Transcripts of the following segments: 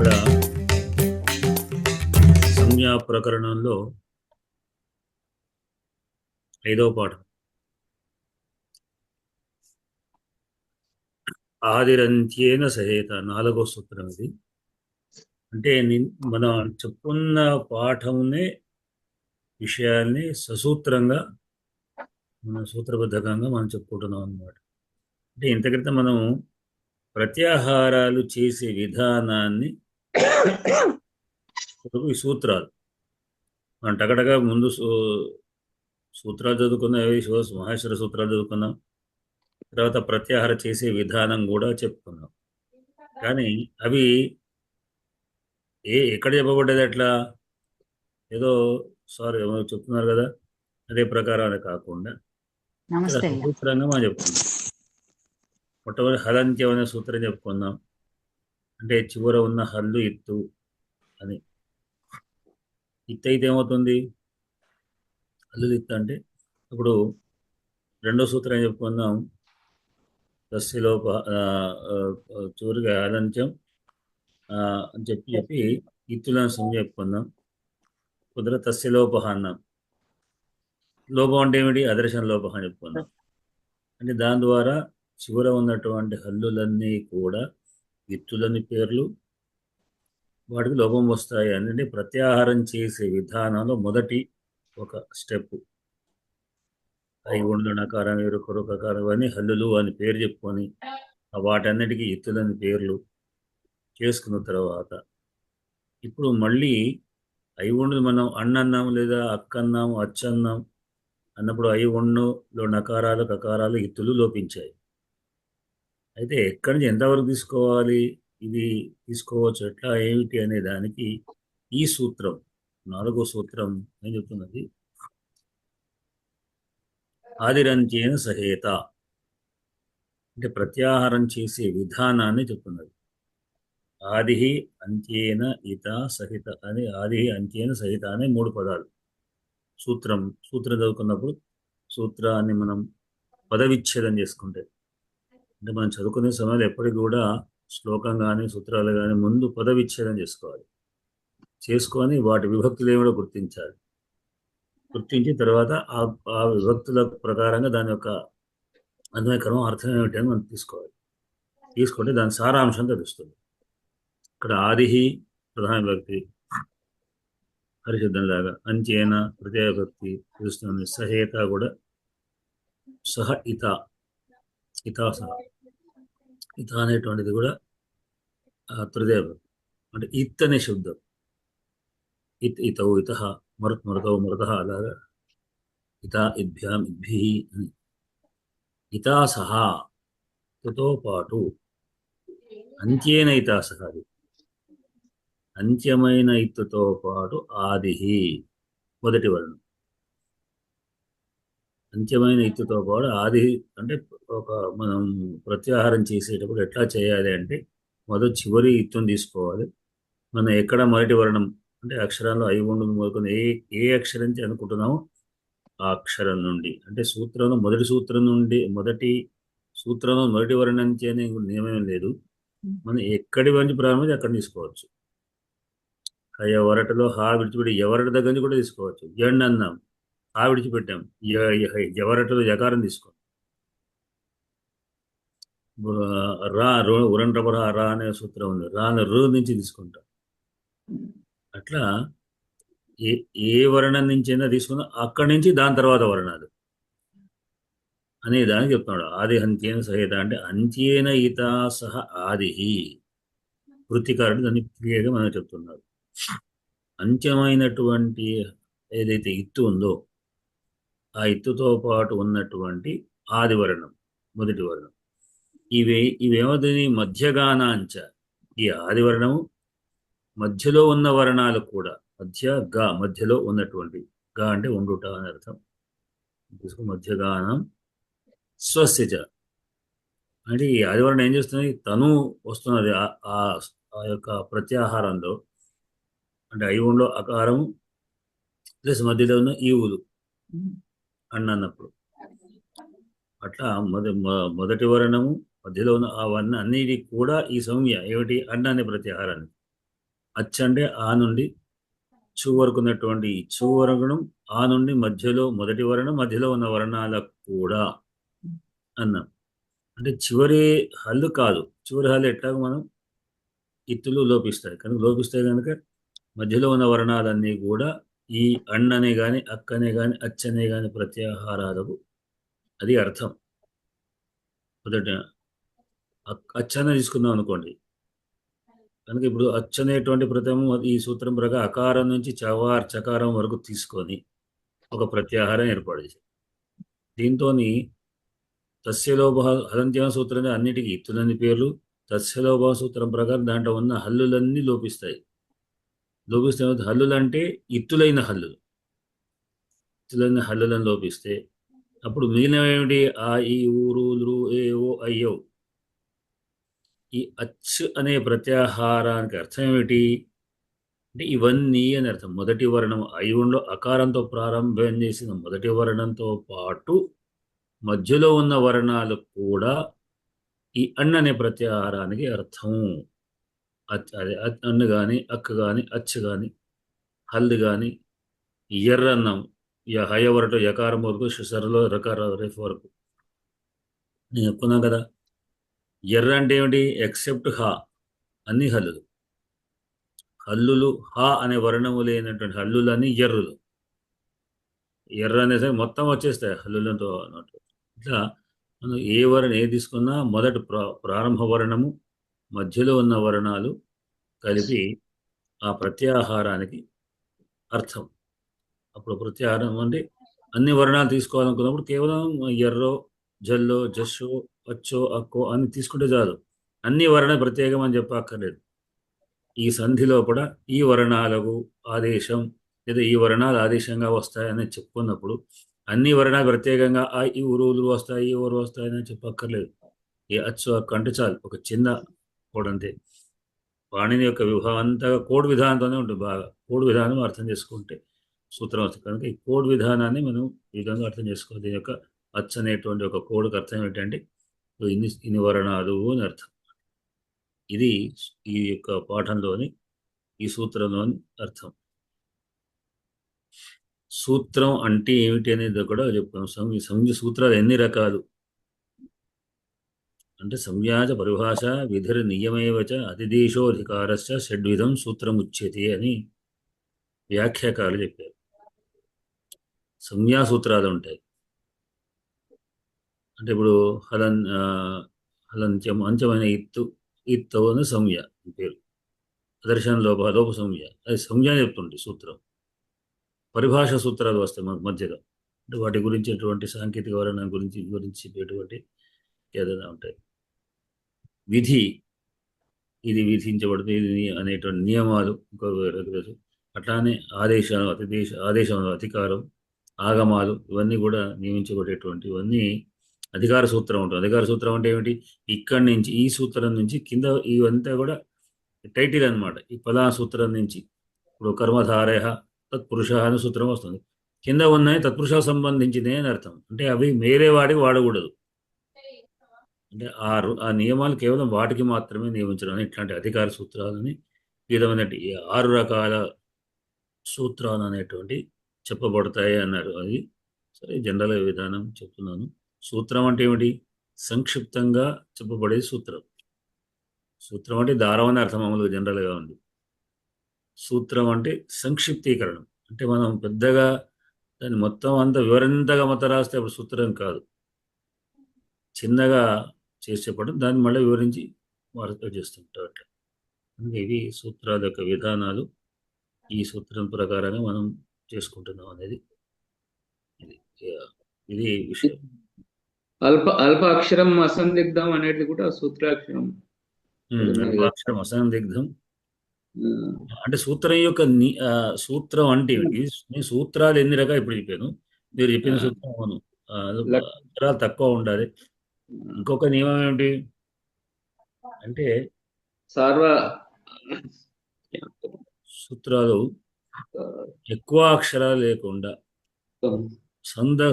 ఇక్కడ సంజ్ఞా ప్రకరణంలో 5వ పాఠం ఆదిరంత్యేన సహేత 4వ సూత్రం ఇది. అంటే మనం చెప్పుకున్న పాఠమునే విషయాల్ని ససూత్రంగా మన సూత్రబద్ధకంగా మనం చెప్పుకుంటున్నాం అన్నమాట. అంటే ఇంత క్రితం మనం ప్రత్యాహారాలు చేసే విధానాన్ని ఈ సూత్రాలు మనం టకటగా ముందు సూత్రాలు చదువుకున్నాం, మహేశ్వర సూత్రాలు చదువుకున్నాం, తర్వాత ప్రత్యాహార చేసే విధానం కూడా చెప్పుకున్నాం. కానీ అవి ఎక్కడ చెప్పబడ్డది అట్లా ఏదో ఏమో చెప్తున్నారు కదా, అదే ప్రకారం అది కాకుండా సూత్రంగా మనం చెప్పుకున్నాం. మొట్టమొదటి హలంత్యం అనే సూత్రం చెప్పుకుందాం. అంటే చివర ఉన్న హల్లు ఇత్తు అని. ఇత్తు అయితే ఏమవుతుంది? హల్లు ఇత్తు అంటే ఇప్పుడు రెండో సూత్రం ఏం చెప్పుకుందాం. తస్యలోప చివరిగా హలంత్యం అని చెప్పి ఇత్తులను సంజ్ఞ చెప్పుకుందాం. కుదర తస్యలోప అన్నాం. లోపం అంటే ఏమిటి? అదర్శన లోపం అని చెప్పుకుందాం. అంటే దాని ద్వారా చివర ఉన్నటువంటి హల్లులన్నీ కూడా ఇత్తులని పేర్లు, వాటికి లోపం వస్తాయి. అంటే ప్రత్యాహారం చేసే విధానంలో మొదటి ఒక స్టెప్ ఐగుండ్ల నకారం ఎరుకరు కకారం అని హల్లులు అని పేరు చెప్పుకొని వాటన్నిటికీ ఇత్తులని పేర్లు చేసుకున్న తర్వాత ఇప్పుడు మళ్ళీ ఐగుండులు మనం అన్నన్నాం లేదా అక్కన్నాం అచ్చన్నాం అన్నప్పుడు ఐగుండులో నకారాలు కకారాలు ఇత్తులు లోపించాయి. అయితే ఎక్కడి నుంచి ఎంతవరకు తీసుకోవాలి, ఇది తీసుకోవచ్చు ఎట్లా ఏమిటి అనే దానికి ఈ సూత్రం 4వ సూత్రం ఏం చెప్తున్నది? ఆదిరంత్యేన సహేత అంటే ప్రత్యాహారం చేసే విధానాన్ని చెప్తున్నది. ఆది అంత్యేన ఇత సహిత అని, ఆది అంత్యేన సహిత అనే 3 పదాలు. సూత్రం చదువుకున్నప్పుడు సూత్రాన్ని మనం పదవిచ్ఛేదం చేసుకుంటే, అంటే మనం చదువుకునే సమయంలో ఎప్పటికి కూడా శ్లోకం కానీ సూత్రాలు కానీ ముందు పదవిచ్ఛేదం చేసుకోవాలి. చేసుకొని వాటి విభక్తులు ఏమిటో గుర్తించాలి. గుర్తించిన తర్వాత ఆ విభక్తుల ప్రకారంగా దాని యొక్క అన్వయక్రమం అర్థం ఏమిటి అని మనం తీసుకోవాలి. తీసుకుంటే దాని సారాంశం తెలుస్తుంది. ఇక్కడ ఆది ప్రధాన విభక్తి హరిశబ్దంలాగా, అంత్యేన ప్రత్యయ విభక్తి తెలుస్తుంది. సహేత కూడా సహ ఇత సహ ఇత అనేటువంటిది కూడా తృతీయ విభక్తి. అంటే ఇత్ అనే శబ్దం, ఇతౌ ఇత మరుతౌ మరుత అలాగా ఇత ఇద్భ్యాం ఇద్భి అని. ఇతా సహా తో పాటు అంత్యేన ఇతా సహా, అంత్యమైన ఇత్తుతో పాటు ఆది మొదటి వర్ణం. అంత్యమైన ఇత్తుతో పాటు ఆది అంటే మనం ప్రత్యాహారం చేసేటప్పుడు ఎట్లా చేయాలి అంటే మొదటి చివరి ఇత్తుని తీసుకోవాలి. మనం ఎక్కడ మొదటి వర్ణం అంటే అక్షరాల్లో ఐగుండు మొదలుకొని ఏ అక్షరం నుంచి అనుకుంటున్నామో ఆ అక్షరం నుండి, అంటే సూత్రంలో మొదటి సూత్రం నుండి మొదటి వర్ణం నుంచి అనే నియమం లేదు. మనం ఎక్కడి నుంచి ప్రారంభించి అక్కడ తీసుకోవచ్చు. ఎవరటలో హా విడిచిపెట్టి ఎవరటి దగ్గర నుంచి కూడా తీసుకోవచ్చు. జండ్ అన్నాం, హా విడిచిపెట్టాం, ఎవరటలో యకారం తీసుకో. రా ఉరండ్రపర రా అనే సూత్రం ఉంది, రాను రు నుంచి తీసుకుంటాం. అట్లా ఏ వర్ణం నుంచైనా తీసుకున్నా అక్కడి నుంచి దాని తర్వాత వర్ణాలు అనే దానికి చెప్తున్నాడు. ఆది అంత్యేన సహేత అంటే అంత్యేన ఇత సహ ఆది వృత్తికారుడు దాన్ని క్లియర్గా మనం చెప్తున్నారు. అంత్యమైనటువంటి ఏదైతే ఇత్తు ఉందో ఆ ఇత్తుతో పాటు ఉన్నటువంటి ఆది వర్ణం, మొదటి వర్ణం, ఇవేమవుతుంది? మధ్యగానాంచ, ఈ ఆది వర్ణము మధ్యలో ఉన్న వర్ణాలు కూడా, మధ్యలో ఉన్నటువంటి గా అంటే ఉండుట అని అర్థం. మధ్యగానం స్వస్యచ అంటే ఈ ఆదివర్ణం ఏం చేస్తుంది? తను వస్తున్నది ఆ యొక్క ప్రత్యాహారంలో, అంటే ఐవుంలో అకారం ప్లస్ మధ్యలో ఉన్న ఈవులు అన్నప్పుడు అట్లా మొదటి వర్ణము మధ్యలో ఉన్న ఆ వర్ణ అన్నిటి కూడా ఈ సంజ్ఞ ఏమిటి? అన్న అనే ప్రత్యాహారాన్ని అచ్చ అంటే ఆ నుండి చు వరకు ఉన్నటువంటి ఈ చు వర్ణం, ఆ నుండి మధ్యలో మొదటి వర్ణం, మధ్యలో ఉన్న వర్ణాలకు కూడా అన్నాం. అంటే చివరి హల్లు కాదు, చివరి హల్లు ఎట్లాగో మనం ఇత్తులు లోపిస్తాయి కనుక, లోపిస్తాయి కనుక మధ్యలో ఉన్న వర్ణాలన్నీ కూడా ఈ అన్ననే గాని అక్కనే గాని అచ్చనే గాని ప్రత్యాహారాలకు అది అర్థం. మొదట అచ్చనే తీసుకుందాం అనుకోండి. కనుక ఇప్పుడు అచ్చ అనేటువంటి ప్రథమం ఈ సూత్రం ప్రకారం అకారం నుంచి చకారం వరకు తీసుకొని ఒక ప్రత్యాహారం ఏర్పాటు చేశారు. దీంతో తస్యలోభ హలంత్యమ సూత్రం అన్నిటికీ ఇత్తులని పేర్లు. తస్యలోభ సూత్రం ప్రకారం దాంట్లో ఉన్న హల్లులన్నీ లోపిస్తాయి. లోపిస్తే హల్లులు అంటే ఇత్తులైన హల్లులు, ఇత్తులైన హల్లులను లోపిస్తే అప్పుడు మిగిలినవి ఏమిటి? ఆ ఈ ఊరు లు ఏ ఓ అయ్యో. ఈ అచ్ అనే ప్రత్యాహారానికి అర్థం ఏమిటి అంటే ఇవన్నీ అని అర్థం. మొదటి వర్ణం ఐవుంలో అకారంతో ప్రారంభం చేసిన మొదటి వర్ణంతో పాటు మధ్యలో ఉన్న వర్ణాలు కూడా ఈ అన్న అనే ప్రత్యాహారానికి అర్థం. అదే అన్ను కానీ అక్క కానీ అచ్చు కానీ హల్లు కానీ ఎర్రన్నం హయ వరటు యకారం వరకు షుసరలో రకార రేఫ్ వరకు నేను చెప్పుకున్నాను కదా. ఎర్ర అంటే ఏమిటి? ఎక్సెప్ట్ హా, అన్ని హల్లులు. హల్లులు హా అనే వర్ణము లేనటువంటి హల్లులన్నీ ఎర్రులు. ఎర్ర అనేసరికి మొత్తం వచ్చేస్తాయి హల్లులతో అన్నట్టు. ఇట్లా మనం ఏ వర్ణం ఏది తీసుకున్నా మొదటి ప్రారంభ వర్ణము, మధ్యలో ఉన్న వర్ణాలు కలిపి ఆ ప్రత్యాహారానికి అర్థం. అప్పుడు ప్రత్యాహారం అంటే అన్ని వర్ణాలు తీసుకోవాలనుకున్నప్పుడు కేవలం ఎర్రో జల్లో జస్సో అచ్చో అక్కో అని తీసుకుంటే చాలు. అన్ని వర్ణ ప్రత్యేకం అని చెప్పక్కర్లేదు. ఈ సంధిలో కూడా ఈ వర్ణాలకు ఆదేశం లేదా ఈ వర్ణాలు ఆదేశంగా వస్తాయని చెప్పుకున్నప్పుడు అన్ని వర్ణాలు ప్రత్యేకంగా ఆ ఈ ఊరులు వస్తాయి ఈ ఊరు వస్తాయని చెప్పక్కర్లేదు. ఏ అచ్చు అక్క అంటే చాలు, ఒక చిన్న కోడ్ అంతే. పాణిని యొక్క విభాగం అంతా కోడ్ విధానంతోనే ఉంటుంది. బాగా కోడ్ విధానం అర్థం చేసుకుంటే సూత్రం వస్తుంది. కనుక ఈ కోడ్ విధానాన్ని మనం ఈ విధంగా అర్థం చేసుకోవాలి. దీని యొక్క అచ్చు అనేటువంటి ఒక కోడ్కి అర్థం ఏంటంటే ఇన్ని వర్ణాలు అని అర్థం. ఇది ఈ యొక్క పాఠంలోని ఈ సూత్రంలోని అర్థం. సూత్రం అంటే ఏమిటి అనేది కూడా చెప్తాం. సంజ్ఞ సూత్రాలు ఎన్ని రకాలు అంటే సంజ్ఞాచ పరిభాష విధిర్ నియమేవచ అతిదేశోధికారశ్చ షడ్విధం సూత్రం ఉచ్యతే అని వ్యాఖ్యాకారులు చెప్పారు. సంజ్ఞా సూత్రాలు ఉంటాయి. అంటే ఇప్పుడు హలంత్యం అంత్యమైన ఇత్తు అని సంజ్ఞ పేరు. అదర్శన లోప సంజ్ఞ, అది సంజ్ఞ చెప్తుంది సూత్రం. పరిభాష సూత్రాలు వస్తాయి మనకు మధ్యలో, అంటే వాటి గురించి ఎటువంటి సాంకేతిక వర్ణన గురించి చెప్పేటువంటి ఏదైనా ఉంటాయి. విధి, ఇది విధించబడుతుంది ఇది అనేటువంటి నియమాలు ఇంకొక. అట్లానే ఆదేశాలు ఆదేశం అధికారం ఆగమాలు ఇవన్నీ కూడా నియమించబడేటువంటి ఇవన్నీ అధికార సూత్రం ఉంటుంది. అధికార సూత్రం అంటే ఏమిటి? ఇక్కడి నుంచి ఈ సూత్రం నుంచి కింద ఇవంతా కూడా టైటిల్ అనమాట. ఈ ఫలా సూత్రం నుంచి ఇప్పుడు కర్మధారయ తత్పురుష అనే సూత్రం వస్తుంది. కింద ఉన్నాయి తత్పురుష సంబంధించినవి అని అర్థం. అంటే అవి వేరే వాడికి వాడకూడదు. అంటే ఆ నియమాలు కేవలం వాటికి మాత్రమే నియమించడం ఇట్లాంటి అధికార సూత్రాలని ఈ విధమైన 6 రకాల సూత్రాలు అనేటువంటి చెప్పబడతాయి అన్నారు. అది సరే జనరల్ విధానం చెప్తున్నాను. సూత్రం అంటే ఏమిటి? సంక్షిప్తంగా చెప్పబడే సూత్రం. సూత్రం అంటే దారం అని అర్థం మామూలుగా జనరల్గా ఉంది. సూత్రం అంటే సంక్షిప్తీకరణం. అంటే మనం పెద్దగా దాన్ని మొత్తం అంతా వివరంతగా మొత్తం రాస్తే అప్పుడు సూత్రం కాదు. చిన్నగా చేసి చెప్పడం, దాన్ని మళ్ళీ వివరించి వారితో చేస్తుంటారు అట్లా. ఇవి సూత్రాల యొక్క విధానాలు. ఈ సూత్రం ప్రకారంగా మనం చేసుకుంటున్నాం అనేది ఇది విషయం. అల్ప అక్షరం అసందిగ్ధం అనేది కూడా సూత్రాక్షరం. అక్షరం అసందిగ్ధం అంటే సూత్రం యొక్క సూత్రం అంటే నేను సూత్రాలు ఎన్ని రకాలు ఇప్పుడు చెప్పాను. మీరు చెప్పిన సూత్రం అవును, అక్షరాలు తక్కువ ఉండాలి. ఇంకొక నియమం ఏమిటి అంటే సూత్రాలు ఎక్కువ అక్షరాలు లేకుండా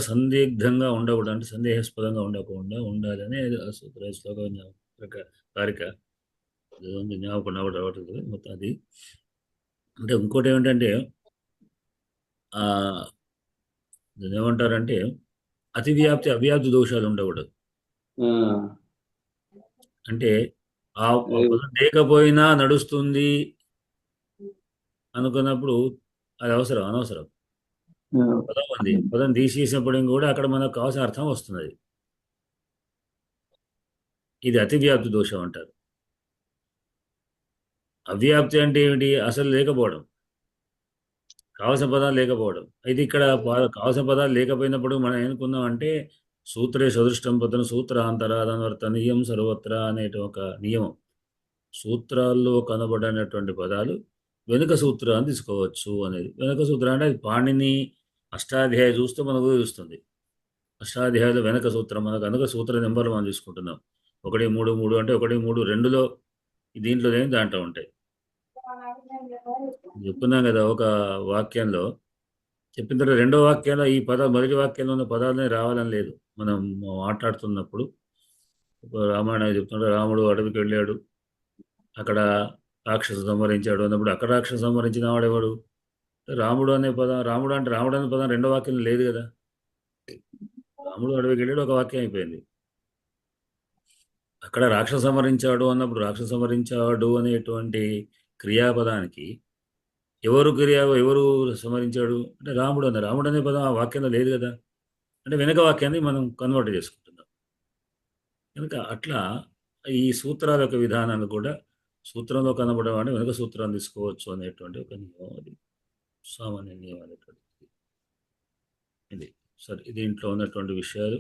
సందిగ్ధంగా ఉండకూడదు, అంటే సందేహాస్పదంగా ఉండకుండా ఉండాలని సూత్ర శ్లోకం కారిక జ్ఞాపకం రావట్లేదు మొత్తం. అది అంటే ఇంకోటి ఏమిటంటే ఆ దీన్ని ఏమంటారంటే అతివ్యాప్తి అవ్యాప్తి దోషాలు ఉండకూడదు. ఆ, అంటే ఆ ఆ అది పదం లేకపోయినా నడుస్తుంది అనుకున్నప్పుడు అది అవసరం అనవసరం. ఆ, పదం ఉంది, పదం తీసేసినప్పుడు కూడా అక్కడ మనకు కావాల్సిన అర్థం వస్తున్నది. ఇది అతివ్యాప్తి దోషం అంటారు. అవ్యాప్తి అంటే ఏమిటి? అసలు లేకపోవడం, కావలసిన పదాలు లేకపోవడం. ఇది ఇక్కడ కావలసిన పదాలు లేకపోయినప్పుడు మనం ఏమనుకున్నాం అంటే సూత్రే సదృష్టం పదం సూత్రాంతరాదనవర్తనీయం సర్వత్రా అనేట ఒక నియమం. సూత్రాల్లో కనబడినటువంటి పదాలు వెనుక సూత్రాన్ని తీసుకోవచ్చు అనేది. వెనుక సూత్రం అంటే అది పాణిని అష్టాధ్యాయ చూస్తే మనకు తెలుస్తుంది. అష్టాధ్యాయులు వెనక సూత్రం, మనకు వెనక సూత్ర నెంబర్లు మనం తీసుకుంటున్నాం. 1, 3, 3 అంటే 1, 3, 2లో దీంట్లో లేని దాంట్లో ఉంటాయి. చెప్పుకున్నాం కదా ఒక వాక్యంలో. చెప్పిన తర్వాత రెండో వాక్యంలో ఈ పదం మొదటి వాక్యంలో ఉన్న పదాలనే రావాలని లేదు. మనం మాట్లాడుతున్నప్పుడు రామాయణం చెప్తుంటే రాముడు అడవికి వెళ్ళాడు, అక్కడ రాక్షసు సంహరించాడు అన్నప్పుడు అక్కడ రాక్షసు సంహరించిన వాడెవడు? రాముడు అనే పదం. రాముడు అంటే రాముడు అనే పదం రెండో వాక్యం లేదు కదా. రాముడు అడవికి వెళ్ళాడు ఒక వాక్యం అయిపోయింది. అక్కడ రాక్షసు సంహరించాడు అన్నప్పుడు రాక్షసు సంహరించాడు అనేటువంటి క్రియాపదానికి ఎవరు సంహరించాడు అంటే రాముడు అన్న. రాముడు అనే పదం ఆ వాక్యంలో లేదు కదా. అంటే వెనక వాక్యాన్ని మనం కన్వర్ట్ చేసుకుంటున్నాం. కనుక అట్లా ఈ సూత్రాల యొక్క విధానాన్ని కూడా సూత్రంలో కనబడేవాడిని వెనుక సూత్రాన్ని తీసుకోవచ్చు అనేటువంటి ఒక నియమం. అది సామాన్య నియమం అనేటువంటిది. ఇది సరే, దీంట్లో ఉన్నటువంటి విషయాలు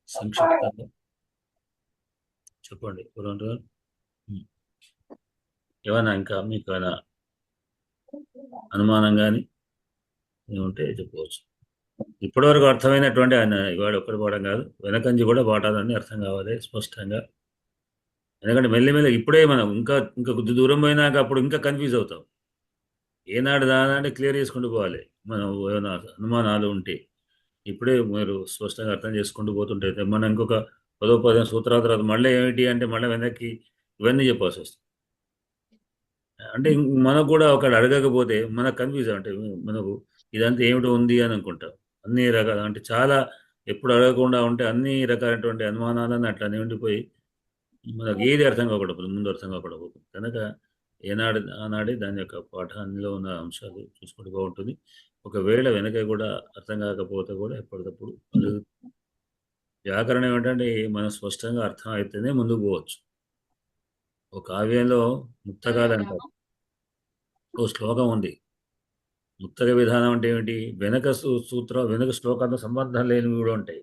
సంక్షిప్తంగా చెప్పండి. ఎవరంటారు? ఏమైనా ఇంకా మీకు ఏమైనా అనుమానం కానీ ఏముంటే చెప్పవచ్చు. ఇప్పటివరకు అర్థమైనటువంటి ఆయన ఇవాడు ఒక్కటి పాడడం కాదు, వెనకంజి కూడా పాడాలని అర్థం కావాలి స్పష్టంగా. ఎందుకంటే మెల్లిమెల్లి ఇప్పుడే మనం ఇంకా ఇంకా కొద్ది దూరం పోయినాక అప్పుడు ఇంకా కన్ఫ్యూజ్ అవుతాం. ఏనాడు దానాన్ని క్లియర్ చేసుకుంటూ పోవాలి. మనం ఏమైనా అనుమానాలు ఉంటే ఇప్పుడే మీరు స్పష్టంగా అర్థం చేసుకుంటూ పోతుంటే మనం ఇంకొక 10 సూత్రాల తర్వాత మళ్ళీ ఏమిటి అంటే మళ్ళీ వెనక్కి ఇవన్నీ చెప్పాల్సి వస్తుంది. అంటే మనకు కూడా ఒకడు అడగకపోతే మనకు కన్ఫ్యూజ్ అంటే మనకు ఇదంతా ఏమిటో ఉంది అని అనుకుంటాం. అన్ని రకాల అంటే చాలా ఎప్పుడు అడగకుండా ఉంటే అన్ని రకాలైనటువంటి అనుమానాలను అట్లా ఉండిపోయి మనకు ఏది అర్థం కాకుండా పోతుంది, ముందు అర్థం కాకుండా పోతుంది. కనుక ఆనాడే దాని యొక్క పాఠంలో ఉన్న అంశాలు చూసుకుంటూ బాగుంటుంది. ఒకవేళ వెనక కూడా అర్థం కాకపోతే కూడా ఎప్పటికప్పుడు వ్యాకరణం ఏంటంటే మనం స్పష్టంగా అర్థం అయితేనే ముందుకు పోవచ్చు. ఒక కావ్యంలో ముక్తకాలు అంటారు, ఓ శ్లోకం ఉంది. ముక్తక విధానం అంటే ఏమిటి? వెనక వెనక శ్లోకాలతో సంబంధం లేనివి కూడా ఉంటాయి.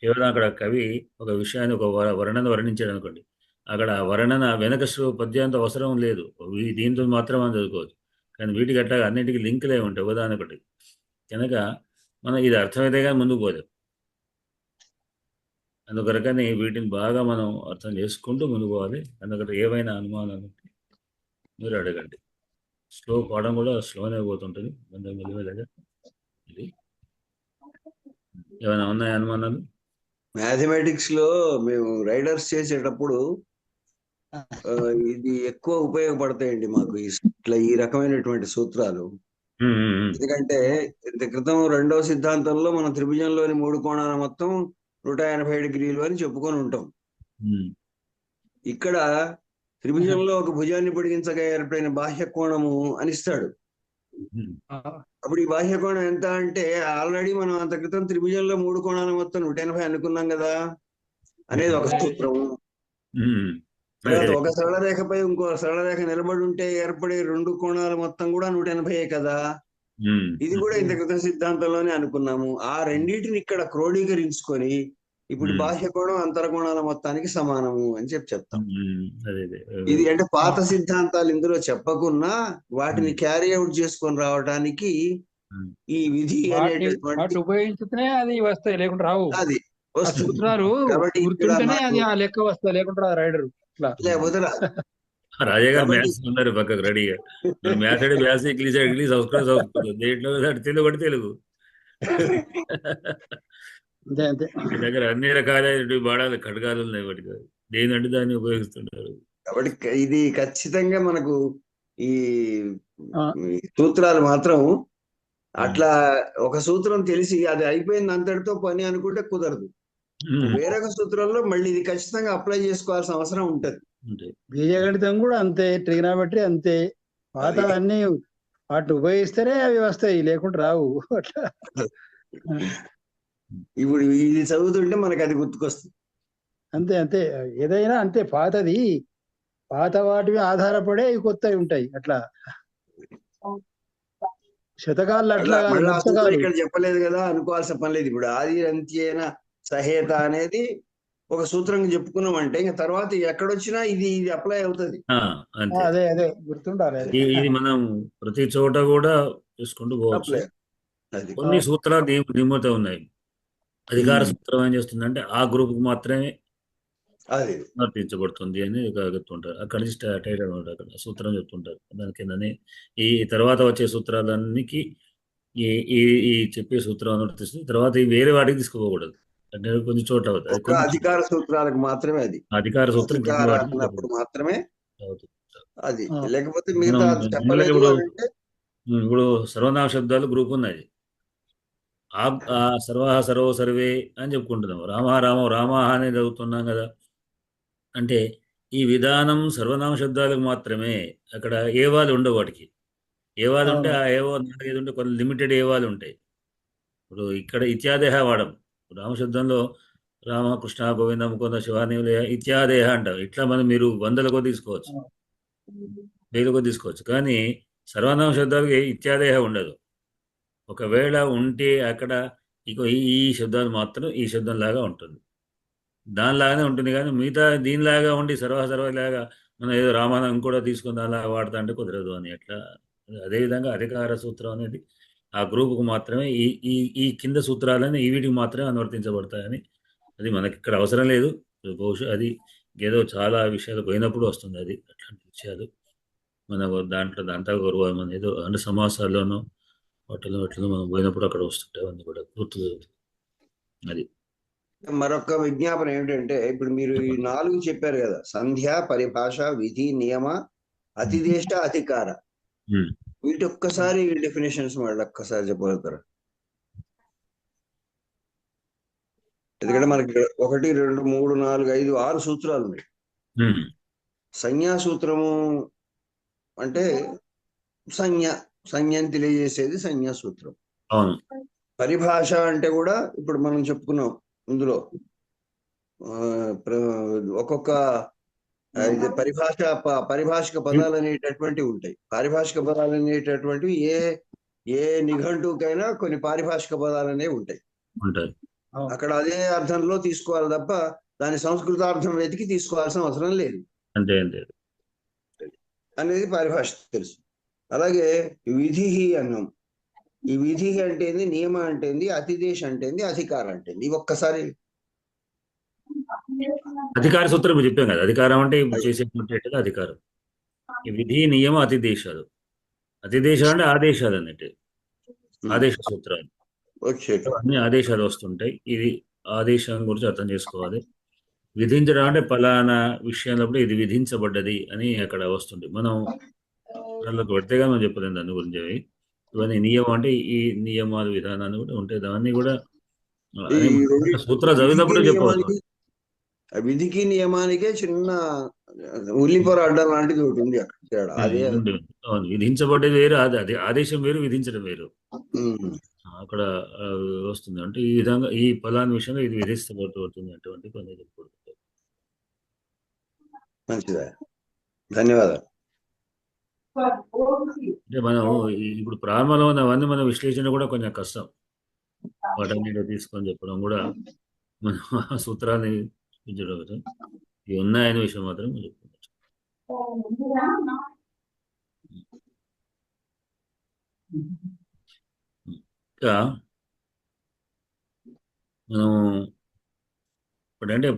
కేవలం అక్కడ కవి ఒక విషయాన్ని ఒక వర్ణన వర్ణించాడు అనుకోండి, అక్కడ ఆ వర్ణన వెనక పద్యాంత అవసరం లేదు. దీంతో మాత్రం మనం చదువుకోవచ్చు. కానీ వీటికి అట్లా అన్నిటికీ లింకులే ఉంటాయి ఒకదానొకటి. కనుక మనం ఇది అర్థమైతే కానీ ముందుకు పోలేం. అందుకొరకని వీటిని బాగా మనం అర్థం చేసుకుంటూ ముందుకు పోవాలి. అందుకని ఏవైనా అనుమానాలు ఉంటే మీరు అడగండి. స్లో పాడడం కూడా స్లోనే పోతుంటుంది మెల్లమెల్లగా. ఇది ఏమైనా ఉన్నాయా అనుమానాలు? మ్యాథమెటిక్స్ లో మేము రైడర్స్ చేసేటప్పుడు ఇది ఎక్కువ ఉపయోగపడతాయండి మాకు ఇట్లా ఈ రకమైనటువంటి సూత్రాలు. ఎందుకంటే ఇంత క్రితం రెండవ సిద్ధాంతంలో మనం త్రిభుజంలోని 3 కోణాల మొత్తం 180 డిగ్రీలు అని చెప్పుకొని ఉంటాం. ఇక్కడ త్రిభుజంలో ఒక భుజాన్ని పొడిగించగా ఏర్పడిన బాహ్య కోణము అనిస్తాడు. అప్పుడు ఈ బాహ్య కోణం ఎంత అంటే ఆల్రెడీ మనం అంత క్రితం త్రిభుజంలో 3 కోణాల మొత్తం 180 అనుకున్నాం కదా అనేది ఒక సూత్రం. తర్వాత ఒక సరళ రేఖపై ఇంకో సరళ రేఖ నిలబడి ఉంటే ఏర్పడే 2 కోణాల మొత్తం కూడా 180 కదా. ఇది కూడా ఇంత క్రితం సిద్ధాంతంలోనే అనుకున్నాము. ఆ రెండింటిని ఇక్కడ క్రోడీకరించుకొని ఇప్పుడు బాహ్య కోణం అంతర కోణాల మొత్తానికి సమానము అని చెప్తాం. ఇది అంటే పాత సిద్ధాంతాలు ఇందులో చెప్పకున్నా వాటిని క్యారీ అవుట్ చేసుకొని రావడానికి ఈ విధి అనేటటువంటి ఉపయోగించితేనే అది వస్తాయి, లేకుండా రావు. అది సూత్రాలు గుర్తుంటేనే అది ఆ లెక్క వస్తాయి, లేకుండా రైడర్ లేకపోతే రాజా గారు మ్యాథ్స్ ఉన్నారు పక్కకు రెడీగా. మ్యాథ్స్ అంటే మ్యాథ్స్, ఇంగ్లీష్ ఇంగ్లీష్, సంస్కృతం సంస్కృతం, దేంట్లో తెలుగు అంటే తెలుగు. మీ దగ్గర అన్ని రకాల బాణాలు ఖడ్గాలు ఉన్నాయి. వాటికి దేనంటే దాన్ని ఉపయోగిస్తుంటారు. కాబట్టి ఇది ఖచ్చితంగా మనకు ఈ ఆ, ఈ సూత్రాలు మాత్రం అట్లా ఒక సూత్రం తెలిసి అది అయిపోయింది అంతటితో పని అనుకుంటే కుదరదు. వేరొక సూత్రంలో మళ్ళీ ఇది ఖచ్చితంగా అప్లై చేసుకోవాల్సిన అవసరం ఉంటది. అంటే బీజగణితం కూడా అంతే, ట్రిగ్నామెట్రీ అంతే. పాత అది అన్ని వాటిని ఉపయోగిస్తేనే అవి వస్తాయి, లేకుంటే రావు. అట్లా ఇప్పుడు ఇది చదువుతుంటే మనకి అది గుర్తుకొస్తుంది. అంతే అంతే, ఏదైనా అంతే. పాత వాటి మీద ఆధారపడే ఇవి కొత్తవి ఉంటాయి. అట్లా శతకాలు అట్లా కాదు, మళ్ళీ ఆ సూత్రం పుస్తకాలు. ఇక్కడ చెప్పలేదు కదా అనుకోవాల్సిన పని లేదు. ఇప్పుడు ఆది అంత్యేన సహేత అనేది ఒక సూత్రం చెప్పుకున్నామంటే ఇంకా తర్వాత ఎక్కడొచ్చినా ఇది ఇది అప్లై అవుతుంది. అంతే. అదే అదే గుర్తుండాలి అది. ఇది మనం ప్రతి చోట కూడా చూసుకుంటూ పోవచ్చు. అప్లై అది కొన్ని సూత్రాలు నియమిత ఉన్నాయి. అధికార సూత్రం ఏం చేస్తుందంటే ఆ గ్రూప్ కు మాత్రమే అది వర్తించబడుతుంది అని చెప్తుంటారు. అక్కడి నుంచి స్టార్ట్ అయ్యాడు అనమాట. అక్కడ సూత్రం చెప్తుంటారు. దాని కిందనే ఈ తర్వాత వచ్చే సూత్రాలన్నికి ఈ ఈ ఈ చెప్పే సూత్రం అనువర్తిస్తుంది. తర్వాత ఈ వేరే వాటికి తీసుకుపోకూడదు. అంటే కొన్ని చోట్ల అవుతుంది. అది ఒక కొన్ని అధికార సూత్రాలకు మాత్రమే అది అధికార సూత్రం కింద అధికార వాటికి అన్నప్పుడు మాత్రమే అవుతుంది. అది. ఆ. లేకపోతే మనం మిగతా జనరల్గా చెప్పలేదు అంటే ఇప్పుడు సర్వనామ శబ్దాలు గ్రూప్ ఉన్నది. ఆ సర్వ సర్వ సర్వే అని చెప్పుకుంటున్నాం. రామ రామ రామ అని చదువుతున్నాం కదా. అంటే ఈ విధానం సర్వనామ శబ్దాలకు మాత్రమే. అక్కడ ఏవాలు ఉండవు వాటికి. ఏవాలు ఉంటే అవును. ఆ ఏవో 4, 5 ఉంటే కొన్ని లిమిటెడ్ ఏవాలు ఉంటాయి. ఇప్పుడు ఇక్కడ ఇత్యాదేహ వాడం. రామశబ్దంలో రామ కృష్ణ గోవింద ముకుంద శివానిలయ ఇత్యాదేహ అంటాం. ఇట్లా మీరు వందల కొద్ది తీసుకోవచ్చు, వేల కొద్ది తీసుకోవచ్చు. కానీ సర్వనామ శబ్దాలకి ఇత్యాదేహ ఉండదు. ఒకవేళ ఉంటే అక్కడ ఇక ఈ శబ్దాలు మాత్రం ఈ శబ్దం లాగా ఉంటుంది. దానిలాగానే ఉంటుంది. కానీ మిగతా దీనిలాగా ఉండి సర్వలాగా మనం ఏదో రామాయణం కూడా తీసుకుని అలా వాడతా అంటే కుదరదు అని. అట్లా అదేవిధంగా అధికార సూత్రం అనేది ఆ గ్రూపుకు మాత్రమే ఈ ఈ ఈ కింద సూత్రాలని వీటికి మాత్రమే అనువర్తించబడతాయని. అది మనకి ఇక్కడ అవసరం లేదు. బహుశా అది ఏదో చాలా విషయాలు పోయినప్పుడు వస్తుంది. అది అట్లాంటి విషయాలు మన దాంట్లో దాంట్లో గౌరవం మన ఏదో అంటే సమాసాల్లోనూ వాటిలో మనం పోయినప్పుడు అక్కడ వస్తుంటాయి. అవన్నీ కూడా గుర్తు అది. మరొక విజ్ఞాపన ఏమిటంటే ఇప్పుడు మీరు ఈ 4 చెప్పారు కదా, సంధ్య, పరిభాష, విధి, నియమ, అతిదేశ, అధికార. వీటి ఒక్కసారి డెఫినేషన్స్ మళ్ళీ ఒక్కసారి చెప్పగలుగుతారా? ఎందుకంటే మనకి 1, 2, 3, 4, 5, 6 సూత్రాలు ఉన్నాయి. సంజ్ఞా సూత్రము అంటే సంజ్ఞని తెలియజేసేది సంజ్ఞా సూత్రం. అవును. పరిభాష అంటే కూడా ఇప్పుడు మనం చెప్పుకున్నాం ఇందులో ఒక్కొక్క ఇది పరిభాషిక పదాలు అనేటటువంటివి ఉంటాయి. పారిభాషిక పదాలు అనేటటువంటివి ఏ నిఘంటువుకైనా కొన్ని పారిభాషిక పదాలు అనేవి ఉంటాయి. అక్కడ అదే అర్థంలో తీసుకోవాలి తప్ప దాని సంస్కృతార్థం వెతికి తీసుకోవాల్సిన అవసరం లేదు. అంతే అనేది పరిభాష తెలుసు. అలాగే విధి అన్నాం. ఈ విధి అంటే ఏంది, నియమ అంటే ఏంది, అతిదేశ అంటే ఏంది, అధికారం అంటే ఏంది, ఇవి ఒక్కసారి. అధికార సూత్రం చెప్పాం కదా. అధికారం అంటే ఇప్పుడు చేసేటువంటి అధికారం. ఈ విధి, నియమ, అతిదేశాలు. అతిదేశాలు అంటే ఆదేశాలు అన్నట్టు. ఆదేశ సూత్రాలు. అన్ని ఆదేశాలు వస్తుంటాయి. ఇది ఆదేశం గురించి అర్థం చేసుకోవాలి. విధించడం అంటే పలానా విషయంలో ఇది విధించబడ్డది అని అక్కడ వస్తుంది. మనం దాంట్లోకి పెడితేగా మనం చెప్పలేము దాని గురించి. అవి ఇవన్నీ నియమం అంటే ఈ నియమాలు విధానాలు కూడా ఉంటాయి. దాన్ని కూడా సూత్రాలు చదివినప్పుడు చెప్పవచ్చు. విధికి నియమానికే చిన్న ఉల్లిపొర అడ్డం లాంటిది ఒకటి ఉంది అక్కడ. అదే విధించబడ్డది వేరు, అది ఆదేశం వేరు, విధించడం వేరు. అక్కడ వస్తుంది. అంటే ఈ విధంగా ఈ ఫలాని విషయంలో ఇది విధిస్తబడుతుంది అటువంటి కొన్ని చెప్పకూడదు. మంచిదా, ధన్యవాదాలు. అంటే మనం ఇప్పుడు ప్రారంభంలో ఉన్నవన్నీ మన విశ్లేషణ కూడా కొంచెం కష్టం. వాటన్నిటిలో తీసుకొని చెప్పడం కూడా మనం ఆ సూత్రాన్ని చూపించడం ఇవి ఉన్నాయనే విషయం మాత్రం చెప్పుకోవచ్చు. ఇంకా మనం ఇప్పుడంటే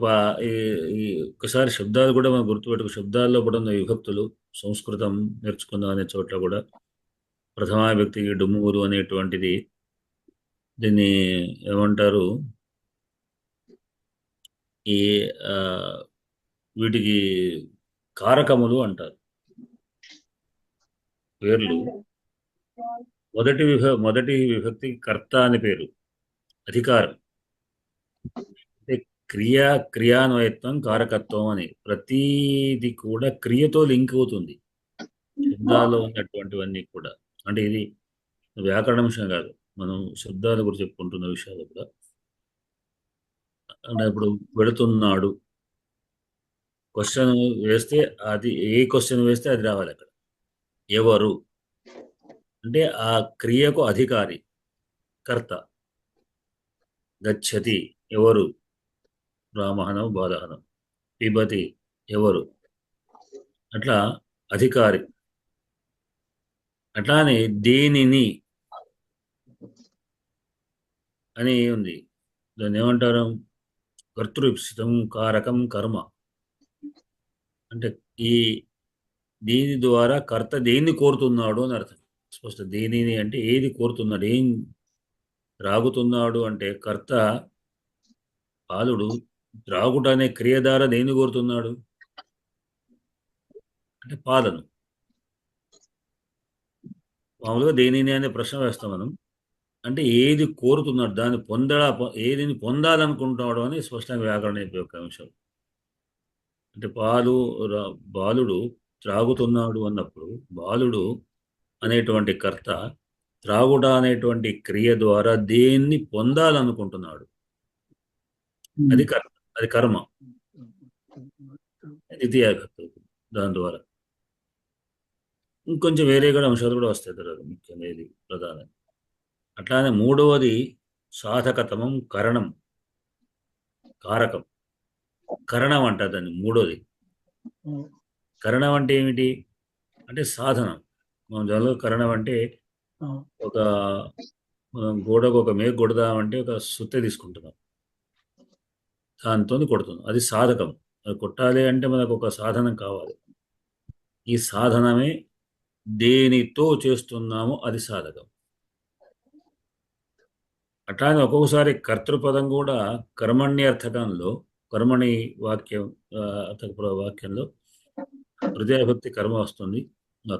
ఈ ఒక్కసారి శబ్దాలు కూడా మనం గుర్తుపెట్టుకు శబ్దాల్లో కూడా ఉన్న విభక్తులు సంస్కృతం నేర్చుకుందాం అనే చోట్ల కూడా ప్రథమా వ్యక్తికి డుమ్ముగురు అనేటువంటిది దీన్ని ఏమంటారు, ఈ వీటికి కారకములు అంటారు. పేర్లు మొదటి విభక్తి కర్త అని పేరు, అధికారం. అంటే క్రియాన్వయత్వం, కారకత్వం అని ప్రతిది కూడా క్రియతో లింక్ అవుతుంది. శబ్దాల్లో ఉన్నటువంటివన్నీ కూడా. అంటే ఇది వ్యాకరణ విషయం కాదు, మనం శబ్దాల గురించి చెప్పుకుంటున్న విషయాలు కూడా. అంటే ఇప్పుడు వెళుతున్నాడు క్వశ్చన్ వేస్తే, అది ఏ క్వశ్చన్ వేస్తే అది రావాలి అక్కడ. ఎవరు అంటే ఆ క్రియకు అధికారి, కర్త. గచ్చతి ఎవరు, రామహనం బాలహనం. పిబతి ఎవరు, అట్లా అధికారి. అట్లానే దేనిని అని ఉంది, దాన్ని ఏమంటారు, కర్తృప్సితం కారకం కర్మ. అంటే ఈ దీని ద్వారా కర్త దేన్ని కోరుతున్నాడు అని అర్థం. స్పష్ట దేనిని అంటే ఏది కోరుతున్నాడు, ఏం త్రాగుతున్నాడు అంటే కర్త బాలుడు త్రాగుట అనే క్రియ ద్వారా దేన్ని కోరుతున్నాడు అంటే పాలను. మామూలుగా దేనిని అనే ప్రశ్న వేస్తాం మనం. అంటే ఏది కోరుతున్నాడు, దాన్ని ఏదిని పొందాలనుకుంటున్నాడు అని స్పష్టంగా వ్యాకరణ యొక్క అంశం. అంటే బాలుడు త్రాగుతున్నాడు అన్నప్పుడు బాలుడు అనేటువంటి కర్త త్రాగుట అనేటువంటి క్రియ ద్వారా దేన్ని పొందాలనుకుంటున్నాడు, అది కర్మ, ద్వితీయ విభక్తి దాని ద్వారా. ఇంకొంచెం వేరే కూడా అంశాలు కూడా వస్తాయి తర్వాత, ముఖ్యంగా ఇది ప్రధానం. అట్లానే మూడవది సాధకతమం, కరణం, కారకం. కరణం అంటారు దాన్ని మూడోది. కరణం అంటే ఏమిటి అంటే సాధనం. మనం దానిలో కరణం అంటే మనం గోడకు ఒక మేకు కొడదామంటే ఒక సుత్తె తీసుకుంటున్నాం, దాంతో కొడుతున్నాం, అది సాధకం. అది కొట్టాలి అంటే మనకు ఒక సాధనం కావాలి. ఈ సాధనమే దేనితో చేస్తున్నామో అది సాధకం. అట్లానే ఒక్కొక్కసారి కర్తృపదం కూడా కర్మణ్యర్థకంలో, కర్మణి వాక్యంలో తృతీయ విభక్తి కర్మ వస్తుంది,